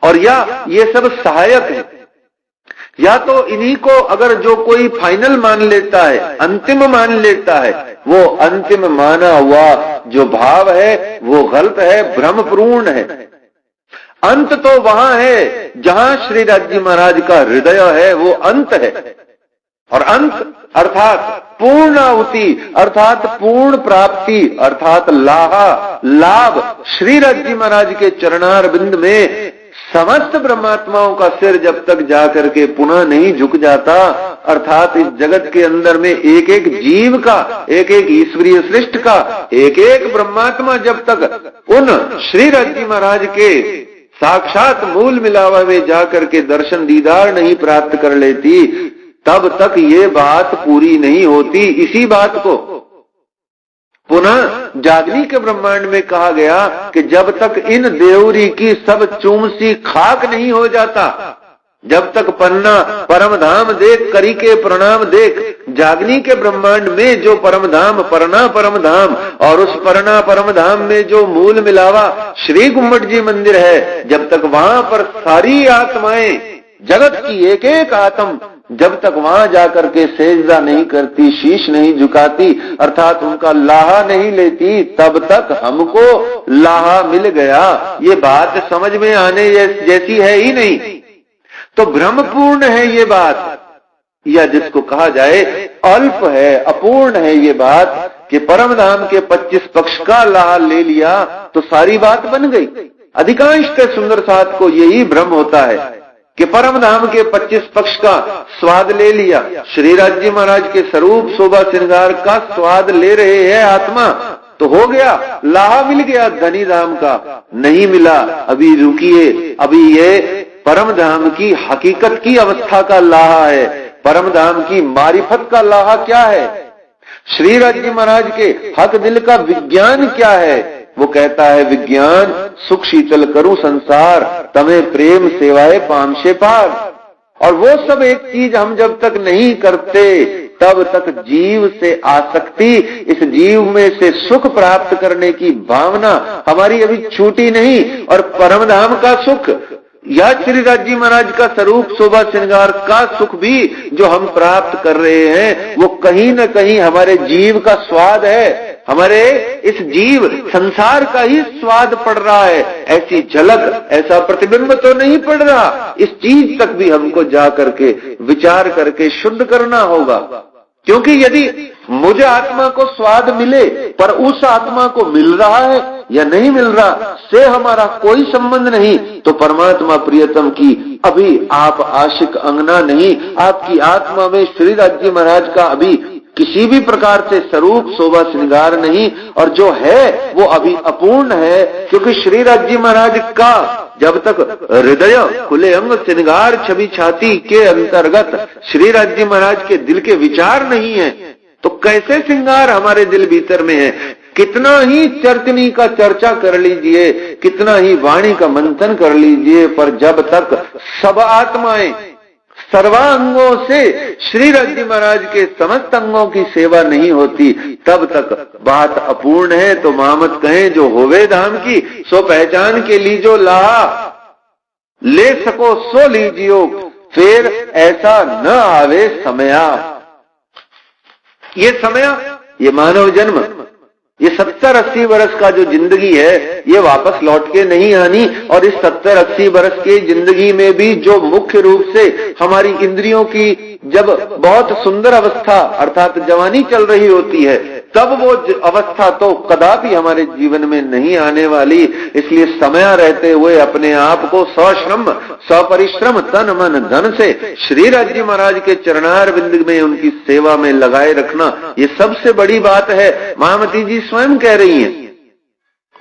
और या ये सब सहायक है। या तो इन्हीं को अगर जो कोई फाइनल मान लेता है, अंतिम मान लेता है, वो अंतिम माना हुआ जो भाव है वो गलत है, भ्रमपूर्ण है। अंत तो वहां है जहां श्री राज जी महाराज का हृदय है, वो अंत है। और अंत अर्थात पूर्ण आहुति, अर्थात पूर्ण प्राप्ति, अर्थात लाभ श्री राज जी महाराज के चरणार बिंद में समस्त ब्रह्मात्माओं का सिर जब तक जाकर के पुनः नहीं झुक जाता, अर्थात इस जगत के अंदर में एक एक जीव का, एक एक ईश्वरीय सृष्टि का, एक एक ब्रह्मात्मा जब तक उन श्री राज जी महाराज के साक्षात मूल मिलावा में जाकर के दर्शन दीदार नहीं प्राप्त कर लेती, तब तक ये बात पूरी नहीं होती। इसी बात को पुनः जागनी के ब्रह्मांड में कहा गया कि जब तक इन देवरी की सब चूमसी खाक नहीं हो जाता, जब तक पन्ना परम धाम देख करी के प्रणाम देख, जागनी के ब्रह्मांड में जो परम धाम परना परम धाम और उस परना परम धाम में जो मूल मिलावा श्री गुम्बट जी मंदिर है, जब तक वहां पर सारी आत्माएं जगत की एक एक आत्म जब तक वहां जाकर के सेजदा नहीं करती, शीश नहीं झुकाती, अर्थात उनका लाहा नहीं लेती, तब तक हमको लाहा मिल गया, ये बात समझ में आने जैसी है ही नहीं। तो भ्रमपूर्ण है ये बात, या जिसको कहा जाए अल्प है, अपूर्ण है ये बात कि परम धाम के 25 पक्ष का लाहा ले लिया तो सारी बात बन गई। अधिकांश सुंदर साथ को यही भ्रम होता है कि परम धाम के 25 पक्ष का स्वाद ले लिया, श्री राज जी महाराज के स्वरूप शोभा श्रृंगार का स्वाद ले रहे हैं आत्मा, तो हो गया, लाहा मिल गया धनी धाम का। नहीं मिला, अभी रुकिए, अभी ये परम धाम की हकीकत की अवस्था का लाहा है। परम धाम की मारिफत का लाहा क्या है, श्री राज जी महाराज के हक दिल का विज्ञान क्या है। वो कहता है विज्ञान सुख शीतल करूं संसार, तमें प्रेम सेवाए पामशे पार। और वो सब एक चीज हम जब तक नहीं करते तब तक जीव से आसक्ति, इस जीव में से सुख प्राप्त करने की भावना हमारी अभी छूटी नहीं। और परम धाम का सुख या श्री राज जी महाराज का स्वरूप शोभा श्रृंगार का सुख भी जो हम प्राप्त कर रहे हैं, वो कहीं न कहीं हमारे जीव का स्वाद है, हमारे इस जीव संसार का ही स्वाद पड़ रहा है। ऐसी झलक, ऐसा प्रतिबिंब तो नहीं पड़ रहा। इस चीज तक भी हमको जा करके विचार करके शुद्ध करना होगा। क्योंकि यदि मुझे आत्मा को स्वाद मिले पर उस आत्मा को मिल रहा है या नहीं मिल रहा से हमारा कोई संबंध नहीं, तो परमात्मा प्रियतम की अभी आप आशिक अंगना नहीं, आपकी आत्मा में श्री राज जी महाराज का अभी किसी भी प्रकार से स्वरूप शोभा श्रृंगार नहीं, और जो है वो अभी अपूर्ण है। क्योंकि श्री राज जी महाराज का जब तक हृदय खुले अंग श्रृंगार छवि छाती के अंतर्गत श्री राज जी महाराज के दिल के विचार नहीं है, तो कैसे श्रृंगार हमारे दिल भीतर में है। कितना ही चर्चनी का चर्चा कर लीजिए, कितना ही वाणी का मंथन कर लीजिए, पर जब तक सब आत्माएं सर्वांगों से श्री राज जी महाराज के समस्त अंगों की सेवा नहीं होती, तब तक बात अपूर्ण है। तो महामत कहें जो होवे धाम की सो पहचान के लीजो लाहा, ले सको सो लीजियो, फिर ऐसा न आवे समया। ये समय, ये मानव जन्म, ये 70-80 वर्ष का जो जिंदगी है, ये वापस लौट के नहीं आनी। और इस 70-80 वर्ष की जिंदगी में भी जो मुख्य रूप से हमारी इंद्रियों की जब बहुत सुंदर अवस्था अर्थात जवानी चल रही होती है, तब वो अवस्था तो कदापि हमारे जीवन में नहीं आने वाली। इसलिए समय रहते हुए अपने आप को सश्रम सपरिश्रम तन मन धन से श्री राज जी महाराज के चरणार बिंद में उनकी सेवा में लगाए रखना, ये सबसे बड़ी बात है। महामती जी स्वयं कह रही हैं।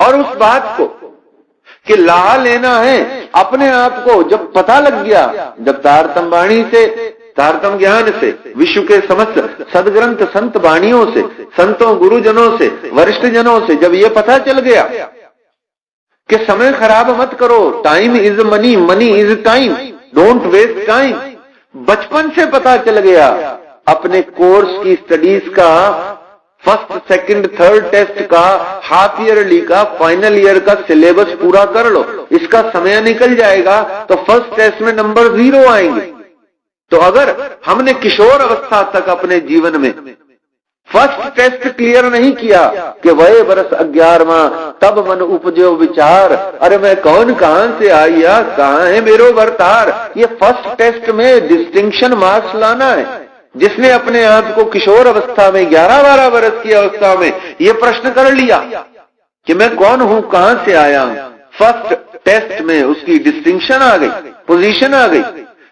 और उस बात को कि लाहा लेना है अपने आप को जब पता लग गया, जब तारतम वाणी से, तारतम ज्ञान से, विश्व के समस्त सदग्रंथ संत वाणियों से, संतों गुरुजनों से, वरिष्ठ जनों से जब ये पता चल गया कि समय खराब मत करो, time is money, money is time, don't waste time, बचपन से पता चल गया अपने कोर्स की स्टडीज का फर्स्ट, सेकंड, थर्ड टेस्ट का, हाफ ईयरली का, फाइनल ईयर का सिलेबस पूरा कर लो। इसका समय निकल जाएगा तो फर्स्ट टेस्ट में नंबर 0 आएंगे। तो अगर हमने किशोर अवस्था तक अपने जीवन में फर्स्ट टेस्ट क्लियर नहीं किया कि वह बरस 11वां तब मन उपजो विचार, अरे मैं कौन कहां से आया, कहां है मेरो वर्तार, ये फर्स्ट टेस्ट में डिस्टिंक्शन मार्क्स लाना है। जिसने अपने आप को किशोर अवस्था में 11-12 वर्ष की अवस्था में ये प्रश्न कर लिया कि मैं कौन हूं, कहां से आया हूं, फर्स्ट टेस्ट में उसकी डिस्टिंक्शन आ गई, पोजीशन आ गई।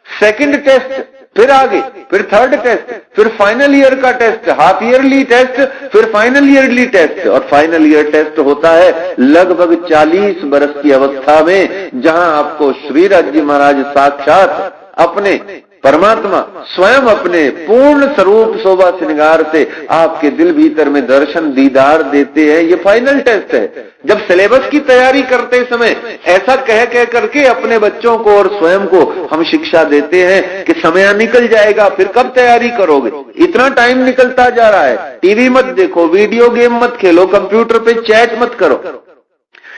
सेकंड टेस्ट फिर आगे, फिर थर्ड टेस्ट, फिर फाइनल ईयर का टेस्ट, हाफ ईयरली टेस्ट, फिर फाइनल ईयरली टेस्ट, और फाइनल ईयर टेस्ट होता है लगभग 40 वर्ष की अवस्था में, जहां आपको श्रीराज जी महाराज साक्षात अपने परमात्मा स्वयं अपने पूर्ण स्वरूप शोभा श्रृंगार से आपके दिल भीतर में दर्शन दीदार देते हैं। ये फाइनल टेस्ट है। जब सिलेबस की तैयारी करते समय ऐसा कह करके अपने बच्चों को और स्वयं को हम शिक्षा देते हैं कि समय निकल जाएगा, फिर कब तैयारी करोगे, इतना टाइम निकलता जा रहा है, टीवी मत देखो, वीडियो गेम मत खेलो, कंप्यूटर पे चैट मत करो,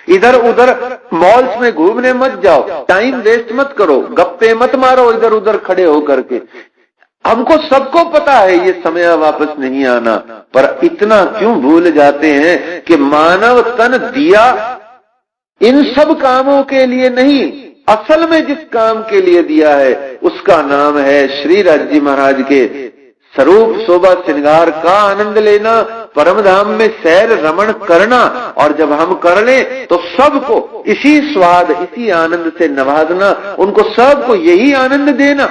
इधर उधर मॉल्स में घूमने मत जाओ, टाइम वेस्ट मत करो, गप्पे मत मारो इधर उधर खड़े होकर के। हमको सबको पता है ये समय वापस नहीं आना, पर इतना क्यों भूल जाते हैं कि मानव तन दिया इन सब कामों के लिए नहीं, असल में जिस काम के लिए दिया है उसका नाम है श्री राज जी महाराज के स्वरूप शोभा श्रृंगार का आनंद लेना, परम धाम में सैर रमण करना, और जब हम कर लें तो सबको इसी स्वाद इसी आनंद से नवाजना, उनको सबको यही आनंद देना,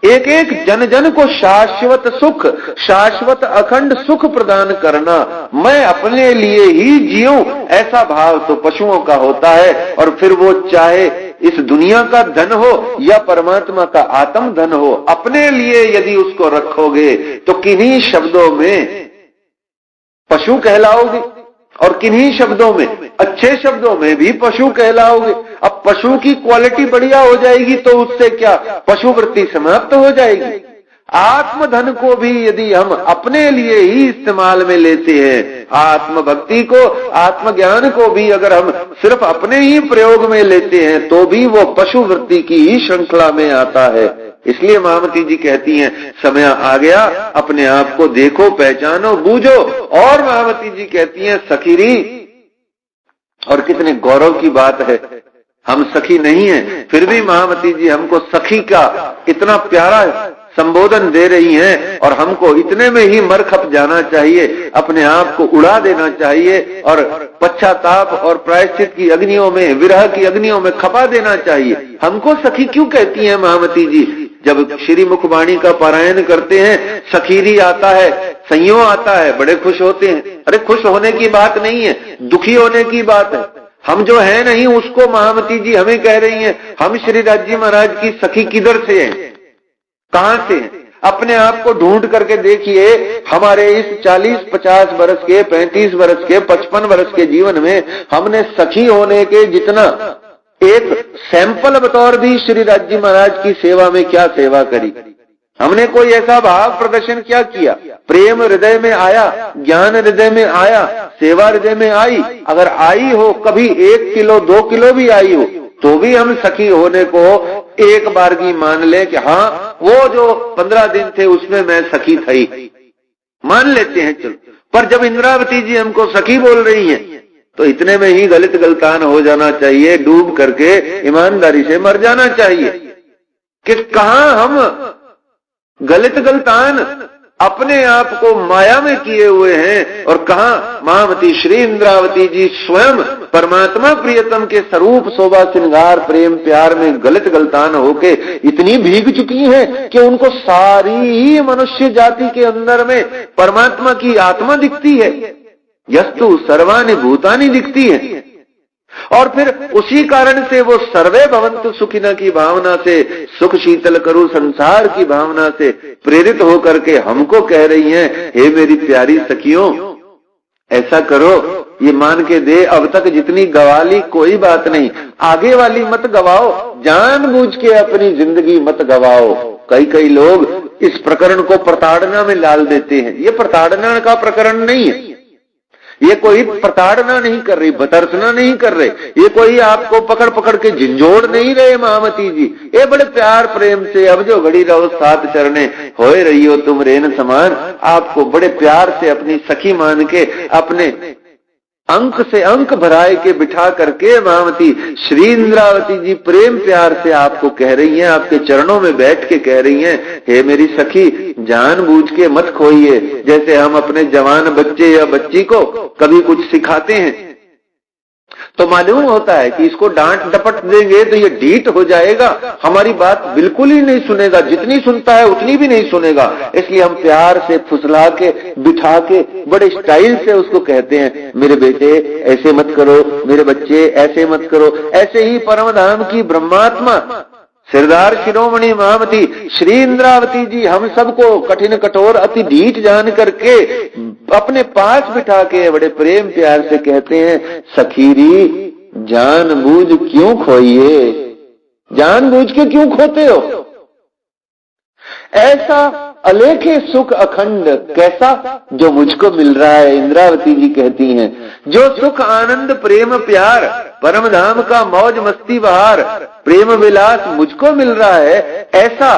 एक एक जन जन को शाश्वत सुख, शाश्वत अखंड सुख प्रदान करना। मैं अपने लिए ही जीऊं ऐसा भाव तो पशुओं का होता है, और फिर वो चाहे इस दुनिया का धन हो या परमात्मा का आत्म धन हो, अपने लिए यदि उसको रखोगे तो किन्हीं शब्दों में पशु कहलाओगे और किन्हीं शब्दों में, अच्छे शब्दों में भी पशु कहलाओगे। अब पशु की क्वालिटी बढ़िया हो जाएगी तो उससे क्या, पशु वृत्ति समाप्त हो जाएगी। आत्मधन को भी यदि हम अपने लिए ही इस्तेमाल में लेते हैं, आत्म भक्ति को, आत्मज्ञान को भी अगर हम सिर्फ अपने ही प्रयोग में लेते हैं तो भी वो पशु वृत्ति की ही श्रृंखला में आता है। इसलिए महामती जी कहती हैं समय आ गया, अपने आप को देखो, पहचानो, बूझो। और महामती जी कहती हैं सखीरी, और कितने गौरव की बात है, हम सखी नहीं हैं फिर भी महामती जी हमको सखी का इतना प्यारा संबोधन दे रही हैं, और हमको इतने में ही मरखप जाना चाहिए, अपने आप को उड़ा देना चाहिए और पश्चाताप और प्रायश्चित की अग्नियों में, विरह की अग्नियों में खपा देना चाहिए। हमको सखी क्यों कहती हैं महामती जी? जब श्री मुखवाणी का पारायण करते हैं, सखीरी आता है, संयो आता है, बड़े खुश होते हैं। अरे खुश होने की बात नहीं है, दुखी होने की बात है। हम जो है नहीं उसको महामती जी हमें कह रही हैं, हम श्री राज जी महाराज की सखी किधर से हैं, कहां से हैं? अपने आप को ढूंढ करके देखिए। हमारे इस 40-50 वर्ष के, 35 वर्ष के, 55 वर्ष के जीवन में हमने सखी होने के जितना एक सैंपल बतौर भी श्री राज जी महाराज की सेवा में क्या सेवा करी, हमने कोई ऐसा भाव प्रदर्शन क्या किया? प्रेम हृदय में आया, ज्ञान हृदय में आया, सेवा हृदय में आई। अगर आई हो, कभी 1 किलो 2 किलो भी आई हो, तो भी हम सखी होने को एक बार की मान ले कि हाँ वो जो 15 दिन थे उसमें मैं सखी थी, मान लेते हैं चलो। पर जब इंद्रावती जी हमको सखी बोल रही हैं तो इतने में ही गलत गलतान हो जाना चाहिए, डूब करके ईमानदारी से मर जाना चाहिए कि कहां हम गलत गलतान अपने आप को माया में किए हुए हैं, और कहां महामती श्री इंद्रावती जी स्वयं परमात्मा प्रियतम के स्वरूप शोभा श्रृंगार प्रेम प्यार में गलत गलतान होके इतनी भीग चुकी हैं कि उनको सारी ही मनुष्य जाति के अंदर में परमात्मा की आत्मा दिखती है, यस्तु सर्वाणि भूतानि दिखती है। और फिर उसी कारण से वो सर्वे भवन्तु सुखिनः की भावना से, सुख शीतल करो संसार की भावना से प्रेरित होकर के हमको कह रही हैं, हे मेरी प्यारी सखियों ऐसा करो, ये मान के दे, अब तक जितनी गवा ली कोई बात नहीं, आगे वाली मत गवाओ, जानबूझ के अपनी जिंदगी मत गवाओ। कई लोग इस प्रकरण को प्रताड़ना में डाल देते हैं। ये प्रताड़ना का प्रकरण नहीं है, ये कोई प्रताड़ना नहीं कर रही, बतरसना नहीं कर रहे, ये कोई आपको पकड़ पकड़ के झिंझोड़ नहीं रहे महामती जी। ये बड़े प्यार प्रेम से, अब जो घड़ी रहो साथ चरणे होए रही हो तुम रेन समान, आपको बड़े प्यार से अपनी सखी मान के, अपने अंक से अंक भराए के बिठा करके महामती श्री इंद्रावती जी प्रेम प्यार से आपको कह रही हैं, आपके चरणों में बैठ के कह रही हैं, हे मेरी सखी जानबूझ के मत खोइए। जैसे हम अपने जवान बच्चे या बच्ची को कभी कुछ सिखाते हैं तो मालूम होता है कि इसको डांट डपट देंगे तो ये ढीठ हो जाएगा, हमारी बात बिल्कुल ही नहीं सुनेगा, जितनी सुनता है उतनी भी नहीं सुनेगा। इसलिए हम प्यार से फुसला के बिठा के बड़े स्टाइल से उसको कहते हैं, मेरे बेटे ऐसे मत करो, मेरे बच्चे ऐसे मत करो। ऐसे ही परमधाम की ब्रह्मात्मा सिरदार शिरोमणि महामती श्री इंद्रावती जी हम सबको कठिन कठोर अति ढीठ जान करके अपने पास बिठा के बड़े प्रेम प्यार से कहते हैं, सखीरी जानबूझ क्यों खोइए, जानबूझ के क्यों खोते हो? ऐसा अलेखे सुख अखंड कैसा जो मुझको मिल रहा है। इंद्रावती जी कहती हैं, जो सुख आनंद प्रेम प्यार परमधाम का मौज मस्ती बहार प्रेम विलास मुझको मिल रहा है, ऐसा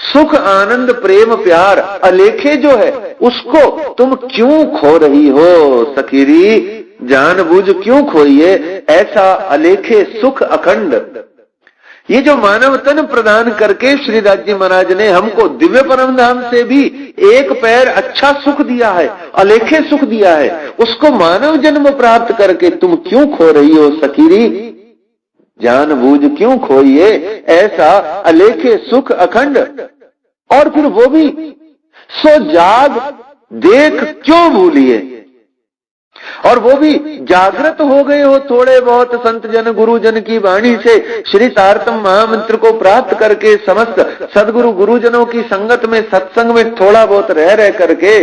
सुख आनंद प्रेम प्यार अलेखे जो है उसको तुम क्यों खो रही हो? सखीरी जानबूझ क्यों खोइए ऐसा अलेखे सुख अखंड। ये जो मानव तन प्रदान करके श्री राज महाराज ने हमको दिव्य परमधाम से भी एक पैर अच्छा सुख दिया है, अलेखे सुख दिया है, उसको मानव जन्म प्राप्त करके तुम क्यों खो रही हो? सखीरी जानबूझ क्यों खोइए ऐसा अलेखे सुख अखंड। और फिर वो भी सो जाग देख क्यों भूलिए, और वो भी जागृत हो गए हो थोड़े बहुत संत जन गुरु जन की वाणी से श्री तारतम महामंत्र को प्राप्त करके समस्त सदगुरु गुरुजनों की संगत में सत्संग में थोड़ा बहुत रह करके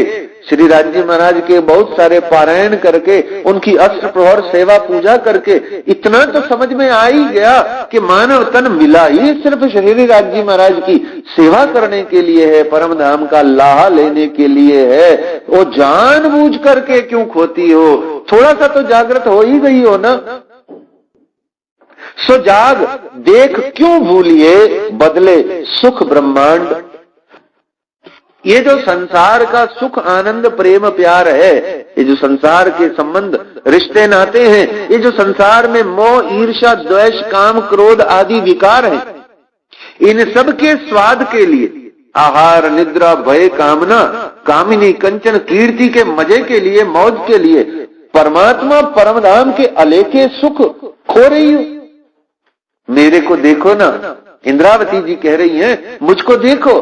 श्री राज्य महाराज के बहुत सारे पारायण करके उनकी अष्ट प्रहर सेवा पूजा करके इतना तो समझ में आ ही गया कि मानव तन मिला ही सिर्फ श्री राज्य महाराज की सेवा करने के लिए है, परम धाम का लाहा लेने के लिए है। वो जानबूझ करके क्यों खोती हो? थोड़ा सा तो जागृत हो ही गई हो ना। सो जाग देख क्यों भूलिए बदले सुख ब्रह्मांड। ये जो संसार का सुख आनंद प्रेम प्यार है, ये जो संसार के संबंध रिश्ते नाते हैं, ये जो संसार में मोह ईर्ष्या द्वेष काम क्रोध आदि विकार हैं, इन सब के स्वाद के लिए आहार निद्रा भय कामना कामिनी कंचन कीर्ति के मजे के लिए मौज के लिए परमात्मा परमधाम के अलेखे सुख खो रही हो। मेरे को देखो ना, इंद्रावती जी कह रही हैं, मुझको देखो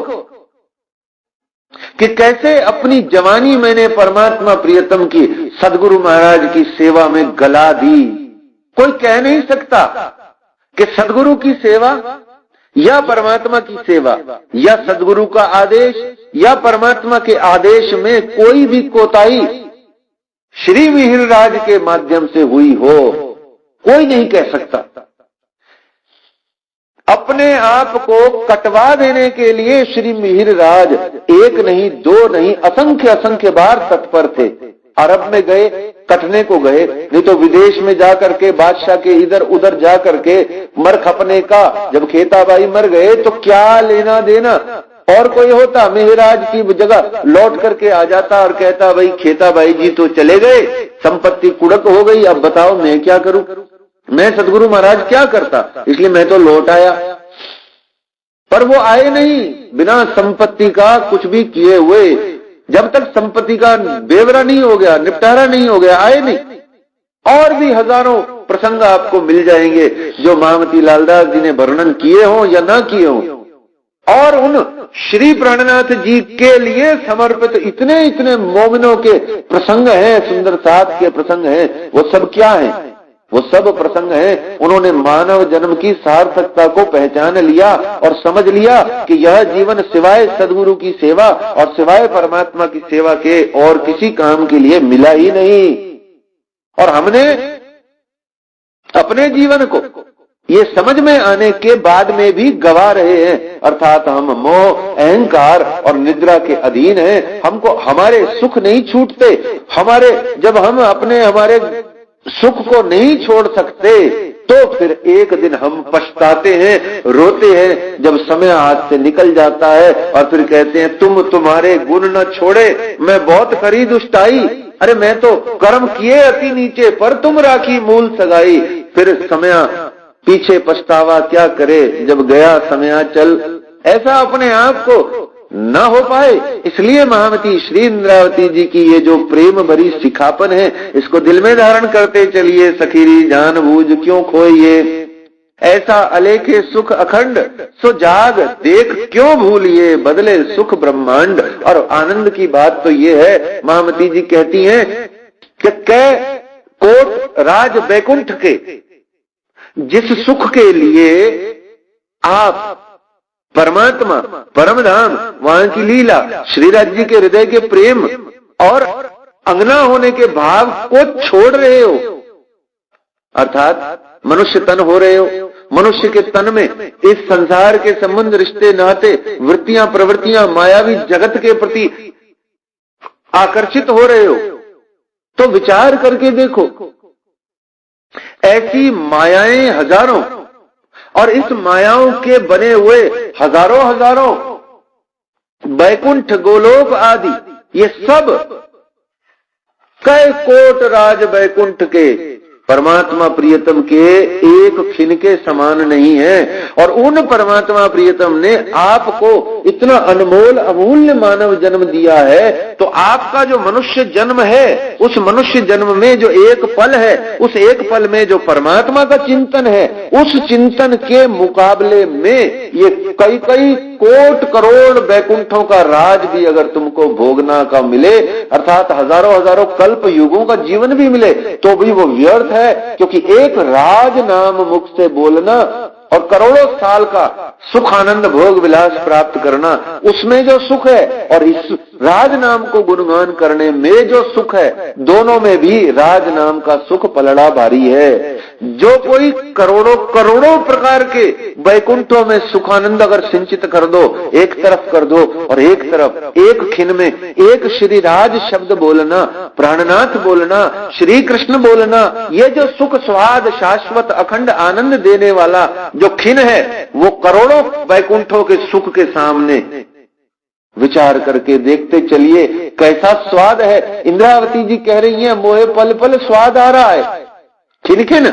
कि कैसे अपनी जवानी मैंने परमात्मा प्रियतम की सदगुरु महाराज की सेवा में गला दी। कोई कह नहीं सकता कि सदगुरु की सेवा या परमात्मा की सेवा या सदगुरु का आदेश या परमात्मा के आदेश में कोई भी कोताही श्री मिहिर राज के माध्यम से हुई हो, कोई नहीं कह सकता। अपने आप को कटवा देने के लिए श्री मिहिर राज एक नहीं दो नहीं असंख्य असंख्य बार तत्पर थे। अरब में गए, कटने को गए, नहीं तो विदेश में जाकर के बादशाह के इधर उधर जाकर के मर खपने का। जब खेताबाई मर गए तो क्या लेना देना, और कोई होता मिहिराज की जगह लौट करके आ जाता और कहता भाई खेताबाई जी तो चले गए, संपत्ति कुड़क हो गई, अब बताओ मैं क्या करूं, मैं सदगुरु महाराज क्या करता, इसलिए मैं तो लौट आया। पर वो आए नहीं बिना संपत्ति का कुछ भी किए हुए, जब तक संपत्ति का बेवरा नहीं हो गया, निपटारा नहीं हो गया, आए नहीं। और भी हजारों प्रसंग आपको मिल जाएंगे जो महामती लालदास जी ने वर्णन किए हो या ना किए हो। और उन श्री प्राणनाथ जी के लिए समर्पित इतने इतने मोमिनों के प्रसंग हैं, सुंदर साथ के प्रसंग हैं, वो सब क्या है? वो सब प्रसंग हैं, उन्होंने मानव जन्म की सार्थकता को पहचान लिया और समझ लिया कि यह जीवन सिवाय सदगुरु की सेवा और सिवाय परमात्मा की सेवा के और किसी काम के लिए मिला ही नहीं। और हमने अपने जीवन को ये समझ में आने के बाद में भी गवा रहे हैं, अर्थात हम मोह, अहंकार और निद्रा के अधीन हैं। हमको हमारे सुख नहीं छूटते। जब हम हमारे सुख को नहीं छोड़ सकते तो फिर एक दिन हम पछताते हैं, रोते हैं जब समय हाथ से निकल जाता है, और फिर कहते हैं तुम्हारे गुण न छोड़े, मैं बहुत करी दुष्टाई। अरे मैं तो कर्म किए अति नीचे, पर तुम राखी मूल सगाई। फिर समय पीछे पछतावा क्या करे, जब गया समय चल। ऐसा अपने आप को न हो पाए, इसलिए महामती श्री इंद्रावती जी की ये जो प्रेम भरी सिखापन है, इसको दिल में धारण करते चलिए। सखीरी जान बूझ क्यों खोइए, ऐसा अलेखे सुख अखंड, सो जाग देख क्यों भूलिए, बदले सुख ब्रह्मांड। और आनंद की बात तो ये है, महामती जी कहती हैं कि कोट राज बैकुंठ के जिस सुख के लिए आप परमात्मा, परम धाम, वहां की लीला, श्री राज जी के हृदय के प्रेम और अंगना होने के भाव को छोड़ रहे हो, अर्थात मनुष्य तन हो रहे हो। मनुष्य के तन में इस संसार के संबंध, रिश्ते, नाते, वृत्तियां, प्रवृत्तियां, मायावी जगत के प्रति आकर्षित हो रहे हो, तो विचार करके देखो, ऐसी मायाएं हजारों, और इस मायाओं के बने हुए हजारों बैकुंठ, गोलोक आदि, ये सब कई कोट राज बैकुंठ के परमात्मा प्रियतम के एक खिन के समान नहीं है। और उन परमात्मा प्रियतम ने आपको इतना अनमोल अमूल्य मानव जन्म दिया है, तो आपका जो मनुष्य जन्म है, उस मनुष्य जन्म में जो एक पल है, उस एक पल में जो परमात्मा का चिंतन है, उस चिंतन के मुकाबले में ये कई कोट करोड़ बैकुंठों का राज भी अगर तुमको भोगना का मिले, अर्थात हजारों कल्प युगों का जीवन भी मिले, तो भी वो व्यर्थ है। क्योंकि एक राज नाम मुख से बोलना और करोड़ों साल का सुख आनंद भोग विलास प्राप्त करना, उसमें जो सुख है और इस राज नाम को गुणगान करने में जो सुख है, दोनों में भी राज नाम का सुख पलड़ा भारी है। जो कोई करोड़ों प्रकार के बैकुंठों में सुखानंद अगर सिंचित कर दो, एक तरफ कर दो, और एक तरफ एक खिन में एक श्री राज शब्द बोलना, प्राणनाथ बोलना, श्री कृष्ण बोलना, ये जो सुख स्वाद शाश्वत अखंड आनंद देने वाला जो खिन है, वो करोड़ों बैकुंठों के सुख के सामने विचार करके देखते चलिए कैसा स्वाद है। इंद्रावती जी कह रही हैं, मोहे पल पल स्वाद आ रहा है। खिन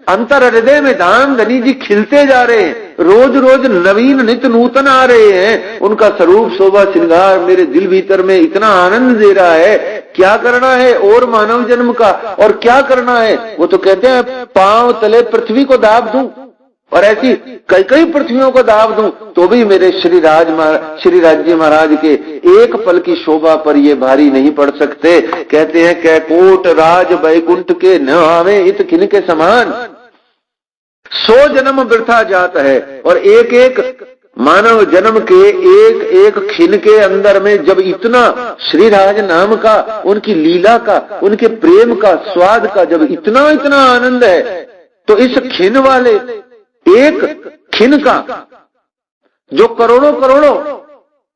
अंतर हृदय में धाम धनी जी खिलते जा रहे हैं, रोज नवीन नित्य नूतन आ रहे हैं। उनका स्वरूप शोभा श्रृंगार मेरे दिल भीतर में इतना आनंद दे रहा है। क्या करना है और मानव जन्म का, और क्या करना है? वो तो कहते हैं पांव तले पृथ्वी को दाब दूं, और ऐसी कई पृथ्वियों को दाब दूं, तो भी मेरे श्री राज जी महाराज के एक पल की शोभा पर ये भारी नहीं पड़ सकते। कहते हैं कैकोट राज बैकुंठ के न आवे इत खिन के समान, 100 जन्म वृथा जाता है। और एक मानव जन्म के एक खिन के अंदर में जब इतना श्री राज नाम का, उनकी लीला का, उनके प्रेम का, स्वाद का जब इतना आनंद है, तो इस खिन वाले एक खिन का जो करोड़ों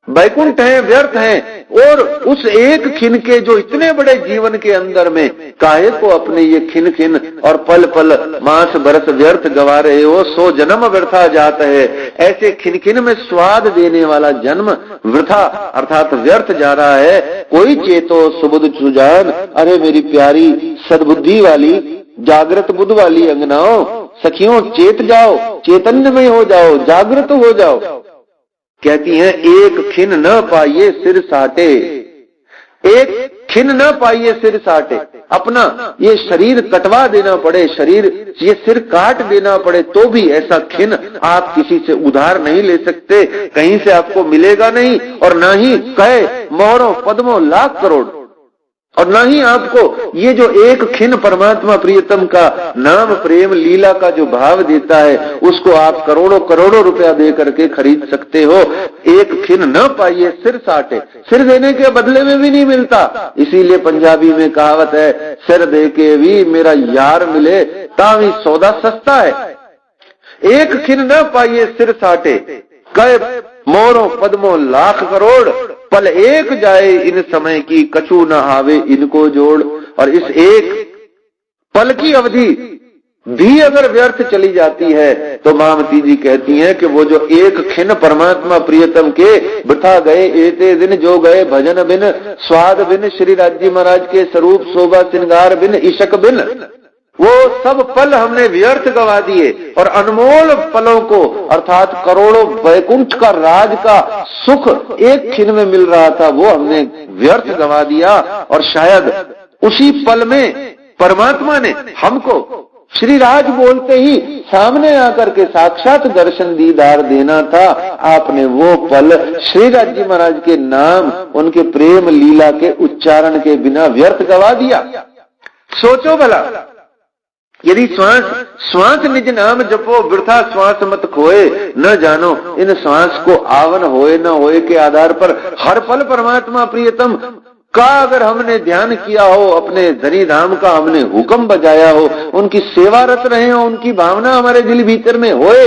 बैकुंठ हैं, व्यर्थ हैं, और उस एक खिन के जो इतने बड़े जीवन के अंदर में काहे को अपने ये खिन और पल पल मास बरस व्यर्थ गवा रहे हो, 100 जन्म वृथा जाता है। ऐसे खिन में स्वाद देने वाला जन्म वृथा अर्थात व्यर्थ जा रहा है। कोई चेतो सुबुध सुजान, अरे मेरी प्यारी सद्बुद्धि वाली, जागृत बुद्ध वाली अंगनाओं, सखियों चेत जाओ, चैतन्यमय हो जाओ, जागृत हो जाओ। कहती हैं एक खिन न पाइए सिर साटे, एक खिन न पाइए सिर साटे। अपना ये शरीर कटवा देना पड़े, ये सिर काट देना पड़े, तो भी ऐसा खिन आप किसी से उधार नहीं ले सकते, कहीं से आपको मिलेगा नहीं। और ना ही कहे मोहरों पद्मों लाख करोड़, और ना ही आपको ये जो एक खिन परमात्मा प्रियतम का नाम प्रेम लीला का जो भाव देता है, उसको आप करोड़ों रुपया दे करके खरीद सकते हो। एक खिन न पाइए सिर साटे, सिर देने के बदले में भी नहीं मिलता। इसीलिए पंजाबी में कहावत है, सिर दे के भी मेरा यार मिले तावी सौदा सस्ता है। एक खिन न पाइए सिर साटे, कई मोरों पद्मों लाख करोड़, पल एक जाए इन समय की, कछु न आवे इनको जोड़। और इस एक पल की अवधि भी अगर व्यर्थ चली जाती है तो मामती जी कहती हैं कि वो जो एक खिन परमात्मा प्रियतम के वृथा गए एते दिन जो गए, भजन बिन स्वाद बिन, श्री राज्य महाराज के स्वरूप शोभा श्रृंगार बिन, इशक बिन, वो सब पल हमने व्यर्थ गवा दिए। और अनमोल पलों को अर्थात करोड़ों वैकुंठ का राज का सुख एक खिन में मिल रहा था, वो हमने व्यर्थ गवा दिया। और शायद उसी पल में परमात्मा ने हमको श्री राज बोलते ही सामने आकर के साक्षात दर्शन दीदार देना था। आपने वो पल श्री राज जी महाराज के नाम, उनके प्रेम लीला के उच्चारण के बिना व्यर्थ गवा दिया। सोचो भला, यदि श्वास निज नाम जपो, वृथा श्वास मत खोए, न जानो इन श्वास को आवन होए न होए के आधार पर हर पल परमात्मा प्रियतम का अगर हमने ध्यान किया हो, अपने धनी धाम का हमने हुक्म बजाया हो, उनकी सेवारत रहे हो, उनकी भावना हमारे दिल भीतर में होए,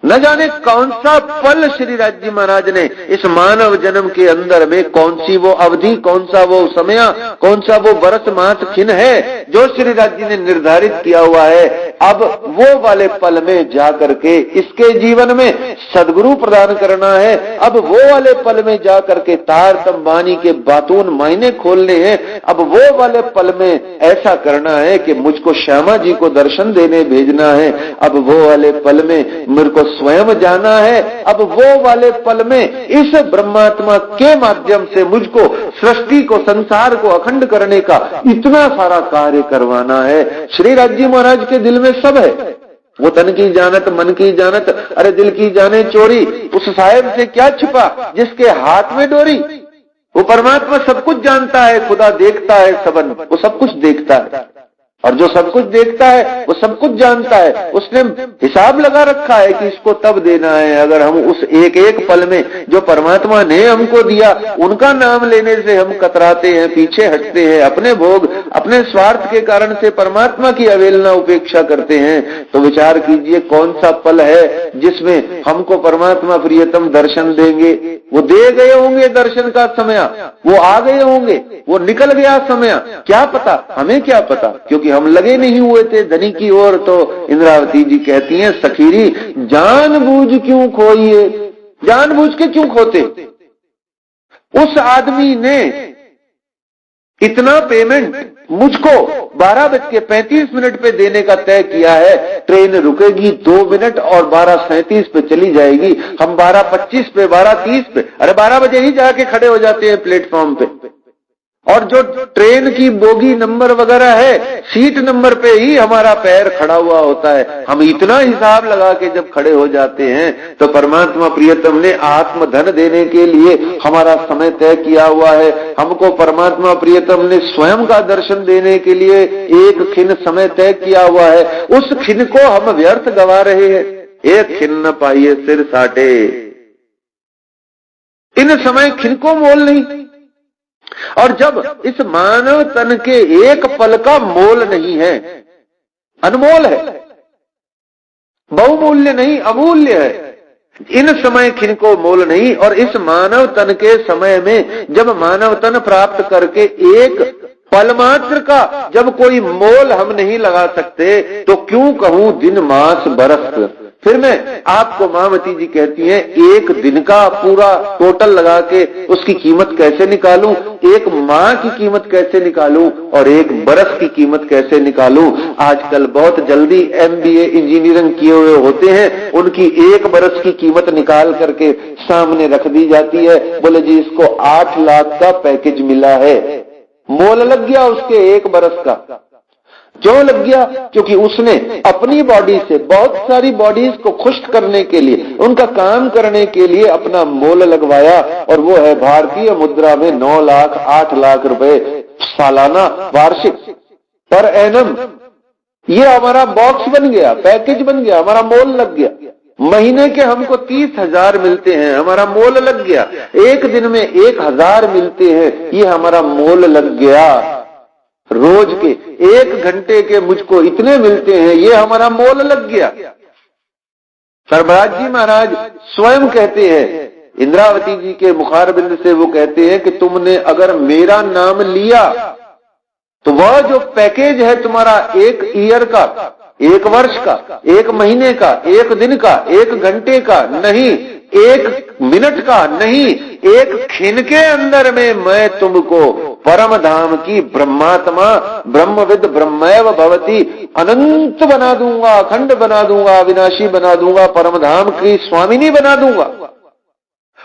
न जाने कौन सा पल श्री राज जी महाराज ने इस मानव जन्म के अंदर में, कौन सी वो अवधि, कौन सा वो समय, कौन सा वो बरस मास खिन है जो श्री राज जी ने निर्धारित किया हुआ है। अब वो वाले पल में जाकर के इसके जीवन में सद्गुरु प्रदान करना है। अब वो वाले पल में जाकर के तार तंबानी के बातून मायने खोलने हैं। अब वो वाले पल में ऐसा करना है कि मुझको श्यामा जी को दर्शन देने भेजना है। अब वो वाले पल में मेरे को स्वयं जाना है। अब वो वाले पल में इस ब्रह्मात्मा के माध्यम से मुझको सृष्टि को, संसार को अखंड करने का इतना सारा कार्य करवाना है। श्री राज जी महाराज के दिल में सब है। वो तन की जानत, मन की जानत, अरे दिल की जाने चोरी, उस साहेब से क्या छिपा जिसके हाथ में डोरी। वो परमात्मा सब कुछ जानता है, खुदा देखता है सबन, वो सब कुछ देखता है। और जो सब कुछ देखता है वो सब कुछ जानता है। उसने हिसाब लगा रखा है कि इसको तब देना है। अगर हम उस एक एक पल में जो परमात्मा ने हमको दिया, उनका नाम लेने से हम कतराते हैं, पीछे हटते हैं, अपने भोग, अपने स्वार्थ के कारण से परमात्मा की अवहेलना, उपेक्षा करते हैं, तो विचार कीजिए कौन सा पल है जिसमें हमको परमात्मा प्रियतम दर्शन देंगे। वो दे गए होंगे दर्शन का समय, वो आ गए होंगे, वो निकल गया समय, क्या पता, हमें क्या पता, क्योंकि हम लगे नहीं हुए थे धनी की ओर। तो इंद्रावती जी कहती हैं, सखीरी जानबूझ क्यों खोइए, जानबूझ के क्यों खोते। उस आदमी ने इतना पेमेंट मुझको 12:35 पे देने का तय किया है। ट्रेन रुकेगी 2 मिनट और 12:37 पे चली जाएगी। हम 12:25 पे, 12:30 पे, अरे 12 बजे ही जाके खड़े हो जाते हैं प्लेटफॉर्म पे। और जो ट्रेन की बोगी नंबर वगैरह है, सीट नंबर पे ही हमारा पैर खड़ा हुआ होता है। हम इतना हिसाब लगा के जब खड़े हो जाते हैं तो परमात्मा प्रियतम ने आत्म धन देने के लिए हमारा समय तय किया हुआ है। हमको परमात्मा प्रियतम ने स्वयं का दर्शन देने के लिए एक खिन समय तय किया हुआ है। उस खिन को हम व्यर्थ गवा रहे हैं। एक खिन न पाइए सिर साटे, इन समय खिन को मोल नहीं। और जब इस मानव तन के एक पल का मोल नहीं है, अनमोल है, बहुमूल्य नहीं, अमूल्य है, इन समय खिन को मोल नहीं। और इस मानव तन के समय में जब मानव तन प्राप्त करके एक पल मात्र का जब कोई मोल हम नहीं लगा सकते, तो क्यों कहूं दिन मास बरस। फिर मैं आपको मामती जी कहती हैं, एक दिन का पूरा टोटल लगा के उसकी कीमत कैसे निकालूं, एक माह की कीमत कैसे निकालूं और एक बरस की कीमत कैसे निकालूं। आजकल बहुत जल्दी MBA इंजीनियरिंग किए हुए होते हैं, उनकी एक बरस की कीमत निकाल करके सामने रख दी जाती है। बोले जी इसको 8 लाख का पैकेज मिला है। मोल लग गया उसके एक बरस का। क्यों लग गया? क्योंकि उसने अपनी बॉडी से बहुत सारी बॉडीज को खुश करने के लिए, उनका काम करने के लिए अपना मोल लगवाया। और वो है भारतीय मुद्रा में 9 लाख 8 लाख रुपए सालाना, वार्षिक, पर एनम। ये हमारा बॉक्स बन गया, पैकेज बन गया, हमारा मोल लग गया। महीने के हमको 30,000 मिलते हैं, हमारा मोल लग गया। एक दिन में 1,000 मिलते हैं, ये हमारा मोल लग गया। रोज के 1 घंटे के मुझको इतने मिलते हैं, ये हमारा मोल लग गया। सर्वराज जी महाराज स्वयं कहते हैं, इंद्रावती जी के मुखारबिंद से वो कहते हैं कि तुमने अगर मेरा नाम लिया तो वह जो पैकेज है तुम्हारा 1 ईयर का, 1 वर्ष का, 1 महीने का, 1 दिन का, 1 घंटे का नहीं, 1 मिनट का नहीं, 1 क्षण के अंदर में मैं तुमको परम धाम की ब्रह्मात्मा ब्रह्मविद ब्रह्मैव भवति अनंत बना दूंगा, अखंड बना दूंगा, अविनाशी बना दूंगा, परम धाम की स्वामिनी बना दूंगा।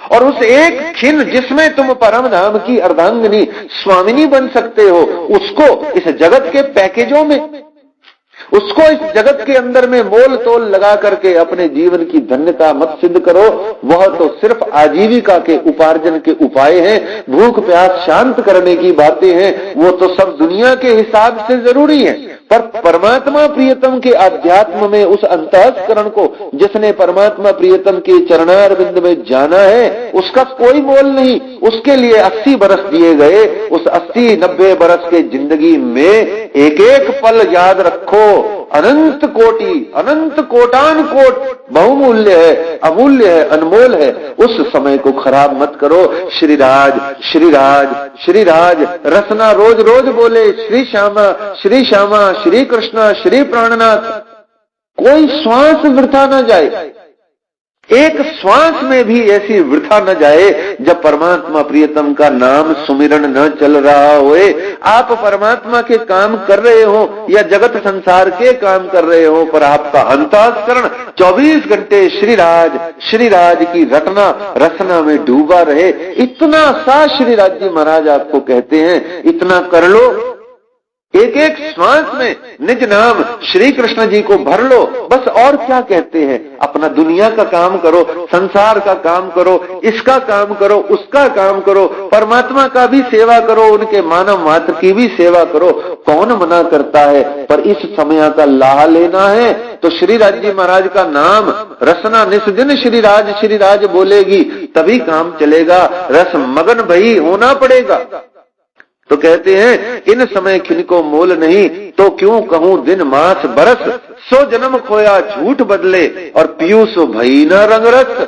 और उस एक क्षण जिसमें तुम परम धाम की अर्धांगिनी स्वामिनी बन सकते हो, उसको इस जगत के पैकेजों में, उसको इस जगत के अंदर में मोल तोल लगा करके अपने जीवन की धन्यता मत सिद्ध करो। वह तो सिर्फ आजीविका के उपार्जन के उपाय हैं, भूख प्यास शांत करने की बातें हैं, वो तो सब दुनिया के हिसाब से जरूरी है। पर परमात्मा प्रियतम के अध्यात्म में उस अंतःकरण को जिसने परमात्मा प्रियतम के चरणारविंद में जाना है, उसका कोई मोल नहीं। उसके लिए 80 बरस दिए गए, उस 80-90 बरस के जिंदगी में एक एक पल याद रखो, अनंत कोटि, अनंत कोटान कोट बहुमूल्य है, अमूल्य है, अनमोल है। उस समय को खराब मत करो। श्री राज श्री राज श्री राज रसना रोज रोज बोले, श्री श्यामा श्री श्यामा, श्री कृष्णा, श्री प्राणनाथ। कोई श्वास वृथा न जाए, एक श्वास में भी ऐसी वृथा न जाए जब परमात्मा प्रियतम का नाम सुमिरन न चल रहा होए। आप परमात्मा के काम कर रहे हो या जगत संसार के काम कर रहे हो, पर आपका अंतःकरण 24 घंटे श्री राज की रटना रसना में डूबा रहे। इतना सा श्री राज जी महाराज आपको कहते हैं, इतना कर लो। एक एक श्वास में निज नाम श्री कृष्ण जी को भर लो, बस। और क्या कहते हैं? अपना दुनिया का काम करो, संसार का काम करो, इसका काम करो, उसका काम करो, परमात्मा का भी सेवा करो, उनके मानव मात्र की भी सेवा करो। कौन मना करता है? पर इस समय का लाहा लेना है तो श्री राज जी महाराज का नाम रसना निस्दिन श्री राज बोलेगी, तभी काम चलेगा। रस मगन भई होना पड़ेगा। तो कहते हैं, इन समय किनको मोल नहीं, तो क्यों कहूं दिन मास बरस, सो जन्म खोया झूठ बदले और पियू सो भई न रंगरस।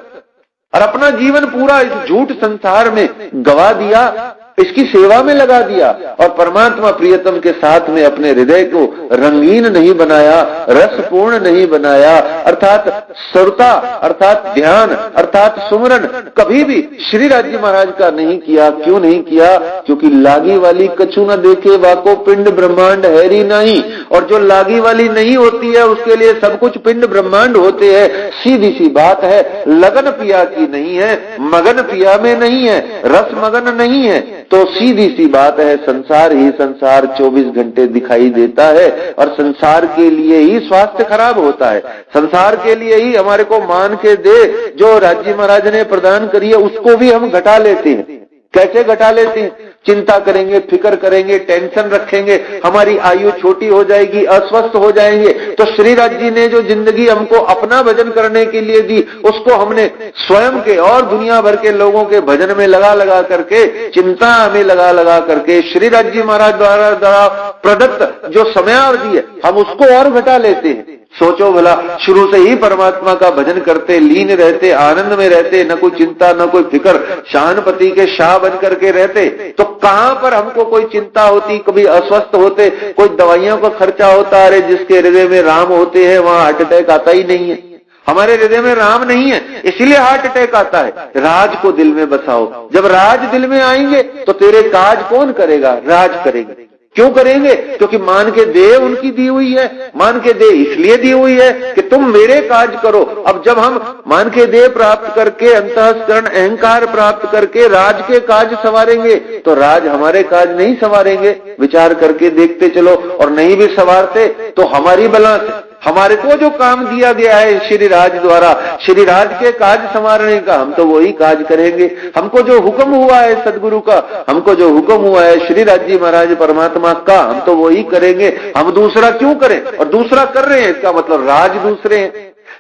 और अपना जीवन पूरा इस झूठ संसार में गवा दिया, इसकी सेवा में लगा दिया और परमात्मा प्रियतम के साथ में अपने हृदय को रंगीन नहीं बनाया, रसपूर्ण नहीं बनाया। अर्थात श्रोता, अर्थात ध्यान, अर्थात सुमरन कभी भी श्री राज जी महाराज का नहीं किया। क्यों नहीं किया? क्योंकि लागी वाली कछु न देखे वाको पिंड ब्रह्मांड हैरी नहीं। और जो लागी वाली नहीं होती है उसके लिए सब कुछ पिंड ब्रह्मांड होते हैं। सीधी सी बात है, लगन पिया की नहीं है, मगन पिया में नहीं है, रस मगन नहीं है। तो सीधी सी बात है, संसार ही संसार 24 घंटे दिखाई देता है और संसार के लिए ही स्वास्थ्य खराब होता है। संसार के लिए ही हमारे को मान के दे जो राज जी महाराज ने प्रदान करी है, उसको भी हम घटा लेते हैं। कैसे घटा लेते हैं? चिंता करेंगे, फिक्र करेंगे, टेंशन रखेंगे, हमारी आयु छोटी हो जाएगी, अस्वस्थ हो जाएंगे। तो श्री राज जी ने जो जिंदगी हमको अपना भजन करने के लिए दी, उसको हमने स्वयं के और दुनिया भर के लोगों के भजन में लगा करके, चिंता में लगा करके, श्री राज जी महाराज द्वारा प्रदत्त जो समयावधि है हम उसको और घटा लेते हैं। सोचो भला, शुरू से ही परमात्मा का भजन करते, लीन रहते, आनंद में रहते, न कोई चिंता न कोई फिक्र, शाहनपति के शाह बन करके रहते, तो कहां पर हमको कोई चिंता होती? कभी अस्वस्थ होते, कोई दवाइयों का खर्चा होता। अरे जिसके हृदय में राम होते हैं वहां हार्ट अटैक आता ही नहीं है। हमारे हृदय में राम नहीं है, इसीलिए हार्ट अटैक आता है। राज को दिल में बसाओ। जब राज दिल में आएंगे तो तेरे काज कौन करेगा? राज करेंगे। क्यों करेंगे? क्योंकि मान के दे उनकी दी हुई है। मान के दे इसलिए दी हुई है कि तुम मेरे काज करो। अब जब हम मान के दे प्राप्त करके, अंतःकरण अहंकार प्राप्त करके राज के काज संवारेंगे तो राज हमारे काज नहीं संवारेंगे। विचार करके देखते चलो। और नहीं भी संवारते तो हमारी बला से हमारे को जो काम दिया गया है श्री राज द्वारा, श्री राज के काज संवारने का, हम तो वही काज करेंगे। हमको जो हुक्म हुआ है सदगुरु का, हमको जो हुक्म हुआ है श्री राज जी महाराज परमात्मा का, हम तो वही करेंगे। हम दूसरा क्यों करें? और दूसरा कर रहे हैं, इसका मतलब राज दूसरे हैं।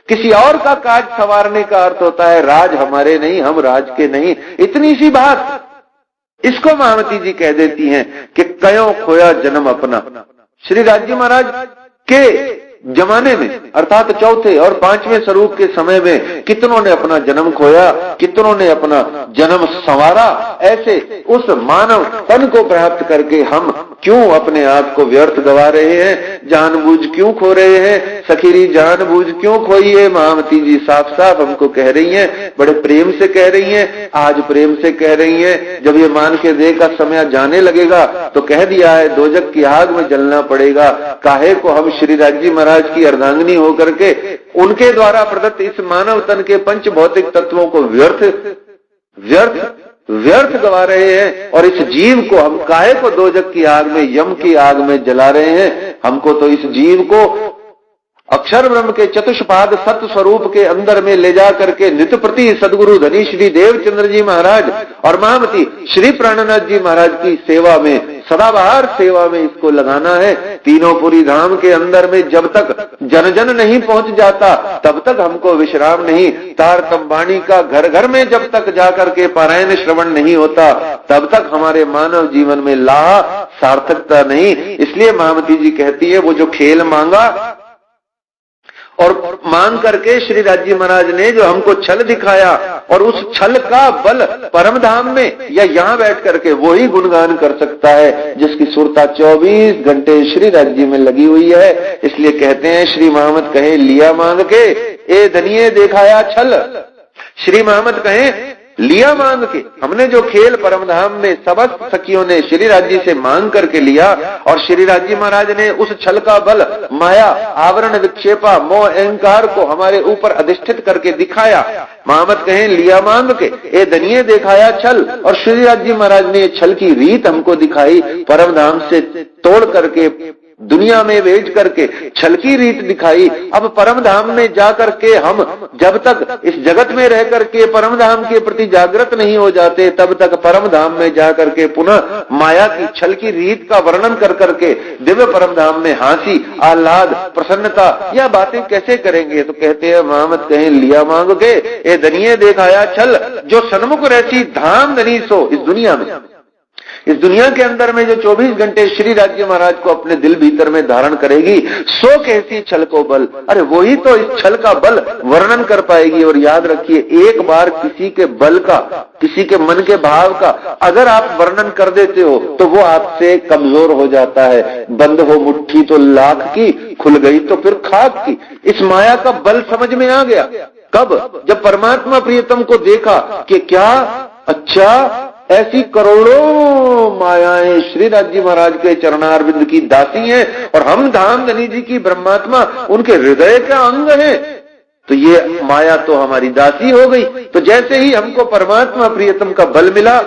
किसी और का काज संवारने का अर्थ होता है राज हमारे नहीं, हम राज के नहीं। इतनी सी बात इसको महामती जी कह देती हैं कि कयों खोया जन्म अपना। श्री राज जी महाराज के जमाने में अर्थात चौथे और पांचवें स्वरूप के समय में कितनों ने अपना जन्म खोया, कितनों ने अपना जन्म संवारा। ऐसे उस मानव तन को प्राप्त करके हम क्यों अपने आप को व्यर्थ गवा रहे हैं, जानबूझ क्यों खो रहे हैं? सखीरी जानबूझ क्यों खोई है? महामती जी साफ साफ हमको कह रही हैं, बड़े प्रेम से कह रही हैं, आज प्रेम से कह रही हैं। जब ये मान के दे का समय जाने लगेगा तो कह दिया है दोजक की आग में जलना पड़ेगा। काहे को हम श्री राज जी महाराज की अर्धांगिनी होकर के उनके द्वारा प्रदत्त इस मानव तन के पंच भौतिक तत्वों को व्यर्थ गवा रहे हैं, और इस जीव को हम काहे को दोजक की आग में, यम की आग में जला रहे हैं? हमको तो इस जीव को अक्षर ब्रह्म के चतुष्पाद सत्य स्वरूप के अंदर में ले जा करके नित्य प्रति सदगुरु धनी श्री देवचंद्र जी महाराज और महामती श्री प्राणनाथ जी महाराज की सेवा में, सदाबहार सेवा में इसको लगाना है। तीनों पुरी धाम के अंदर में जब तक जन जन नहीं पहुंच जाता तब तक हमको विश्राम नहीं। तारतम वाणी का घर घर में जब तक जाकर के पारायण श्रवण नहीं होता तब तक हमारे मानव जीवन में लाह सार्थकता नहीं। इसलिए महामती जी कहती है वो जो खेल मांगा और मांग करके श्री राज जी महाराज ने जो हमको छल दिखाया, और उस छल का बल परम धाम में या यहाँ बैठ करके वो ही गुणगान कर सकता है जिसकी सुरता 24 घंटे श्री राज जी में लगी हुई है। इसलिए कहते हैं श्री महामत कहे लिया मांग के ए धनिये देखाया छल। श्री महामत कहे लिया मांग के, हमने जो खेल परम धाम में समस्त सखियों ने श्री राज जी से मांग करके लिया, और श्री राज जी महाराज ने उस छल का बल माया आवरण विक्षेपा मोह अहंकार को हमारे ऊपर अधिष्ठित करके दिखाया। महामत कहें लिया मांग के ए धनिये देखाया छल, और श्री राज जी महाराज ने छल की रीत हमको दिखाई, परम धाम से तोड़ करके दुनिया में भेज करके छल की रीत दिखाई। अब परम धाम में जाकर के हम जब तक इस जगत में रह करके परम धाम के प्रति जागृत नहीं हो जाते तब तक परम धाम में जाकर के पुनः माया की छल की रीत का वर्णन कर करके दिव्य परम धाम में हंसी आह्लाद प्रसन्नता या बातें कैसे करेंगे? तो कहते हैं महामत कहें लिया मांग के ए धनिये देखाया छल, जो सन्मुख रहती धाम धनी सो। इस दुनिया के अंदर में जो 24 घंटे श्री राज जी महाराज को अपने दिल भीतर में धारण करेगी सो कैसी छल को बल, अरे वही तो इस छल का बल वर्णन कर पाएगी। और याद रखिए एक बार किसी के बल का, किसी के मन के भाव का अगर आप वर्णन कर देते हो तो वो आपसे कमजोर हो जाता है। बंद हो मुट्ठी तो लाख की, खुल गई तो फिर खाक की। इस माया का बल समझ में आ गया कब? जब परमात्मा प्रियतम को देखा कि क्या अच्छा ऐसी करोड़ों मायाएं श्री राज जी महाराज के चरणारविंद की दासी हैं और हम धाम धनी जी की ब्रह्मात्मा उनके हृदय का अंग है, तो ये माया तो हमारी दासी हो गई। तो जैसे ही हमको परमात्मा प्रियतम का बल मिला,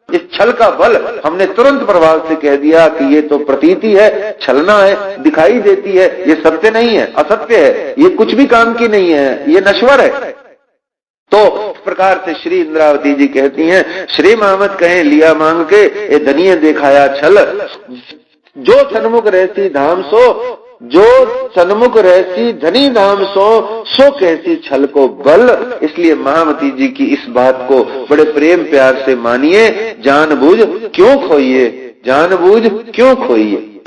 इस छल का बल, हमने तुरंत प्रभाव से कह दिया कि ये तो प्रतीति है, छलना है, दिखाई देती है, ये सत्य नहीं है, असत्य है, ये कुछ भी काम की नहीं है, ये नश्वर है। तो इस प्रकार से श्री इंद्रावती जी कहती हैं श्री महामत कहें लिया मांग के ए धनिये देखाया छल, जो सन्मुख रहती धाम सो, जो सन्मुख रहती धनी धाम सो कैसी छल को बल। इसलिए महामती जी की इस बात को बड़े प्रेम प्यार से मानिए, जानबूझ क्यों खोइए, जानबूझ क्यों खोइए।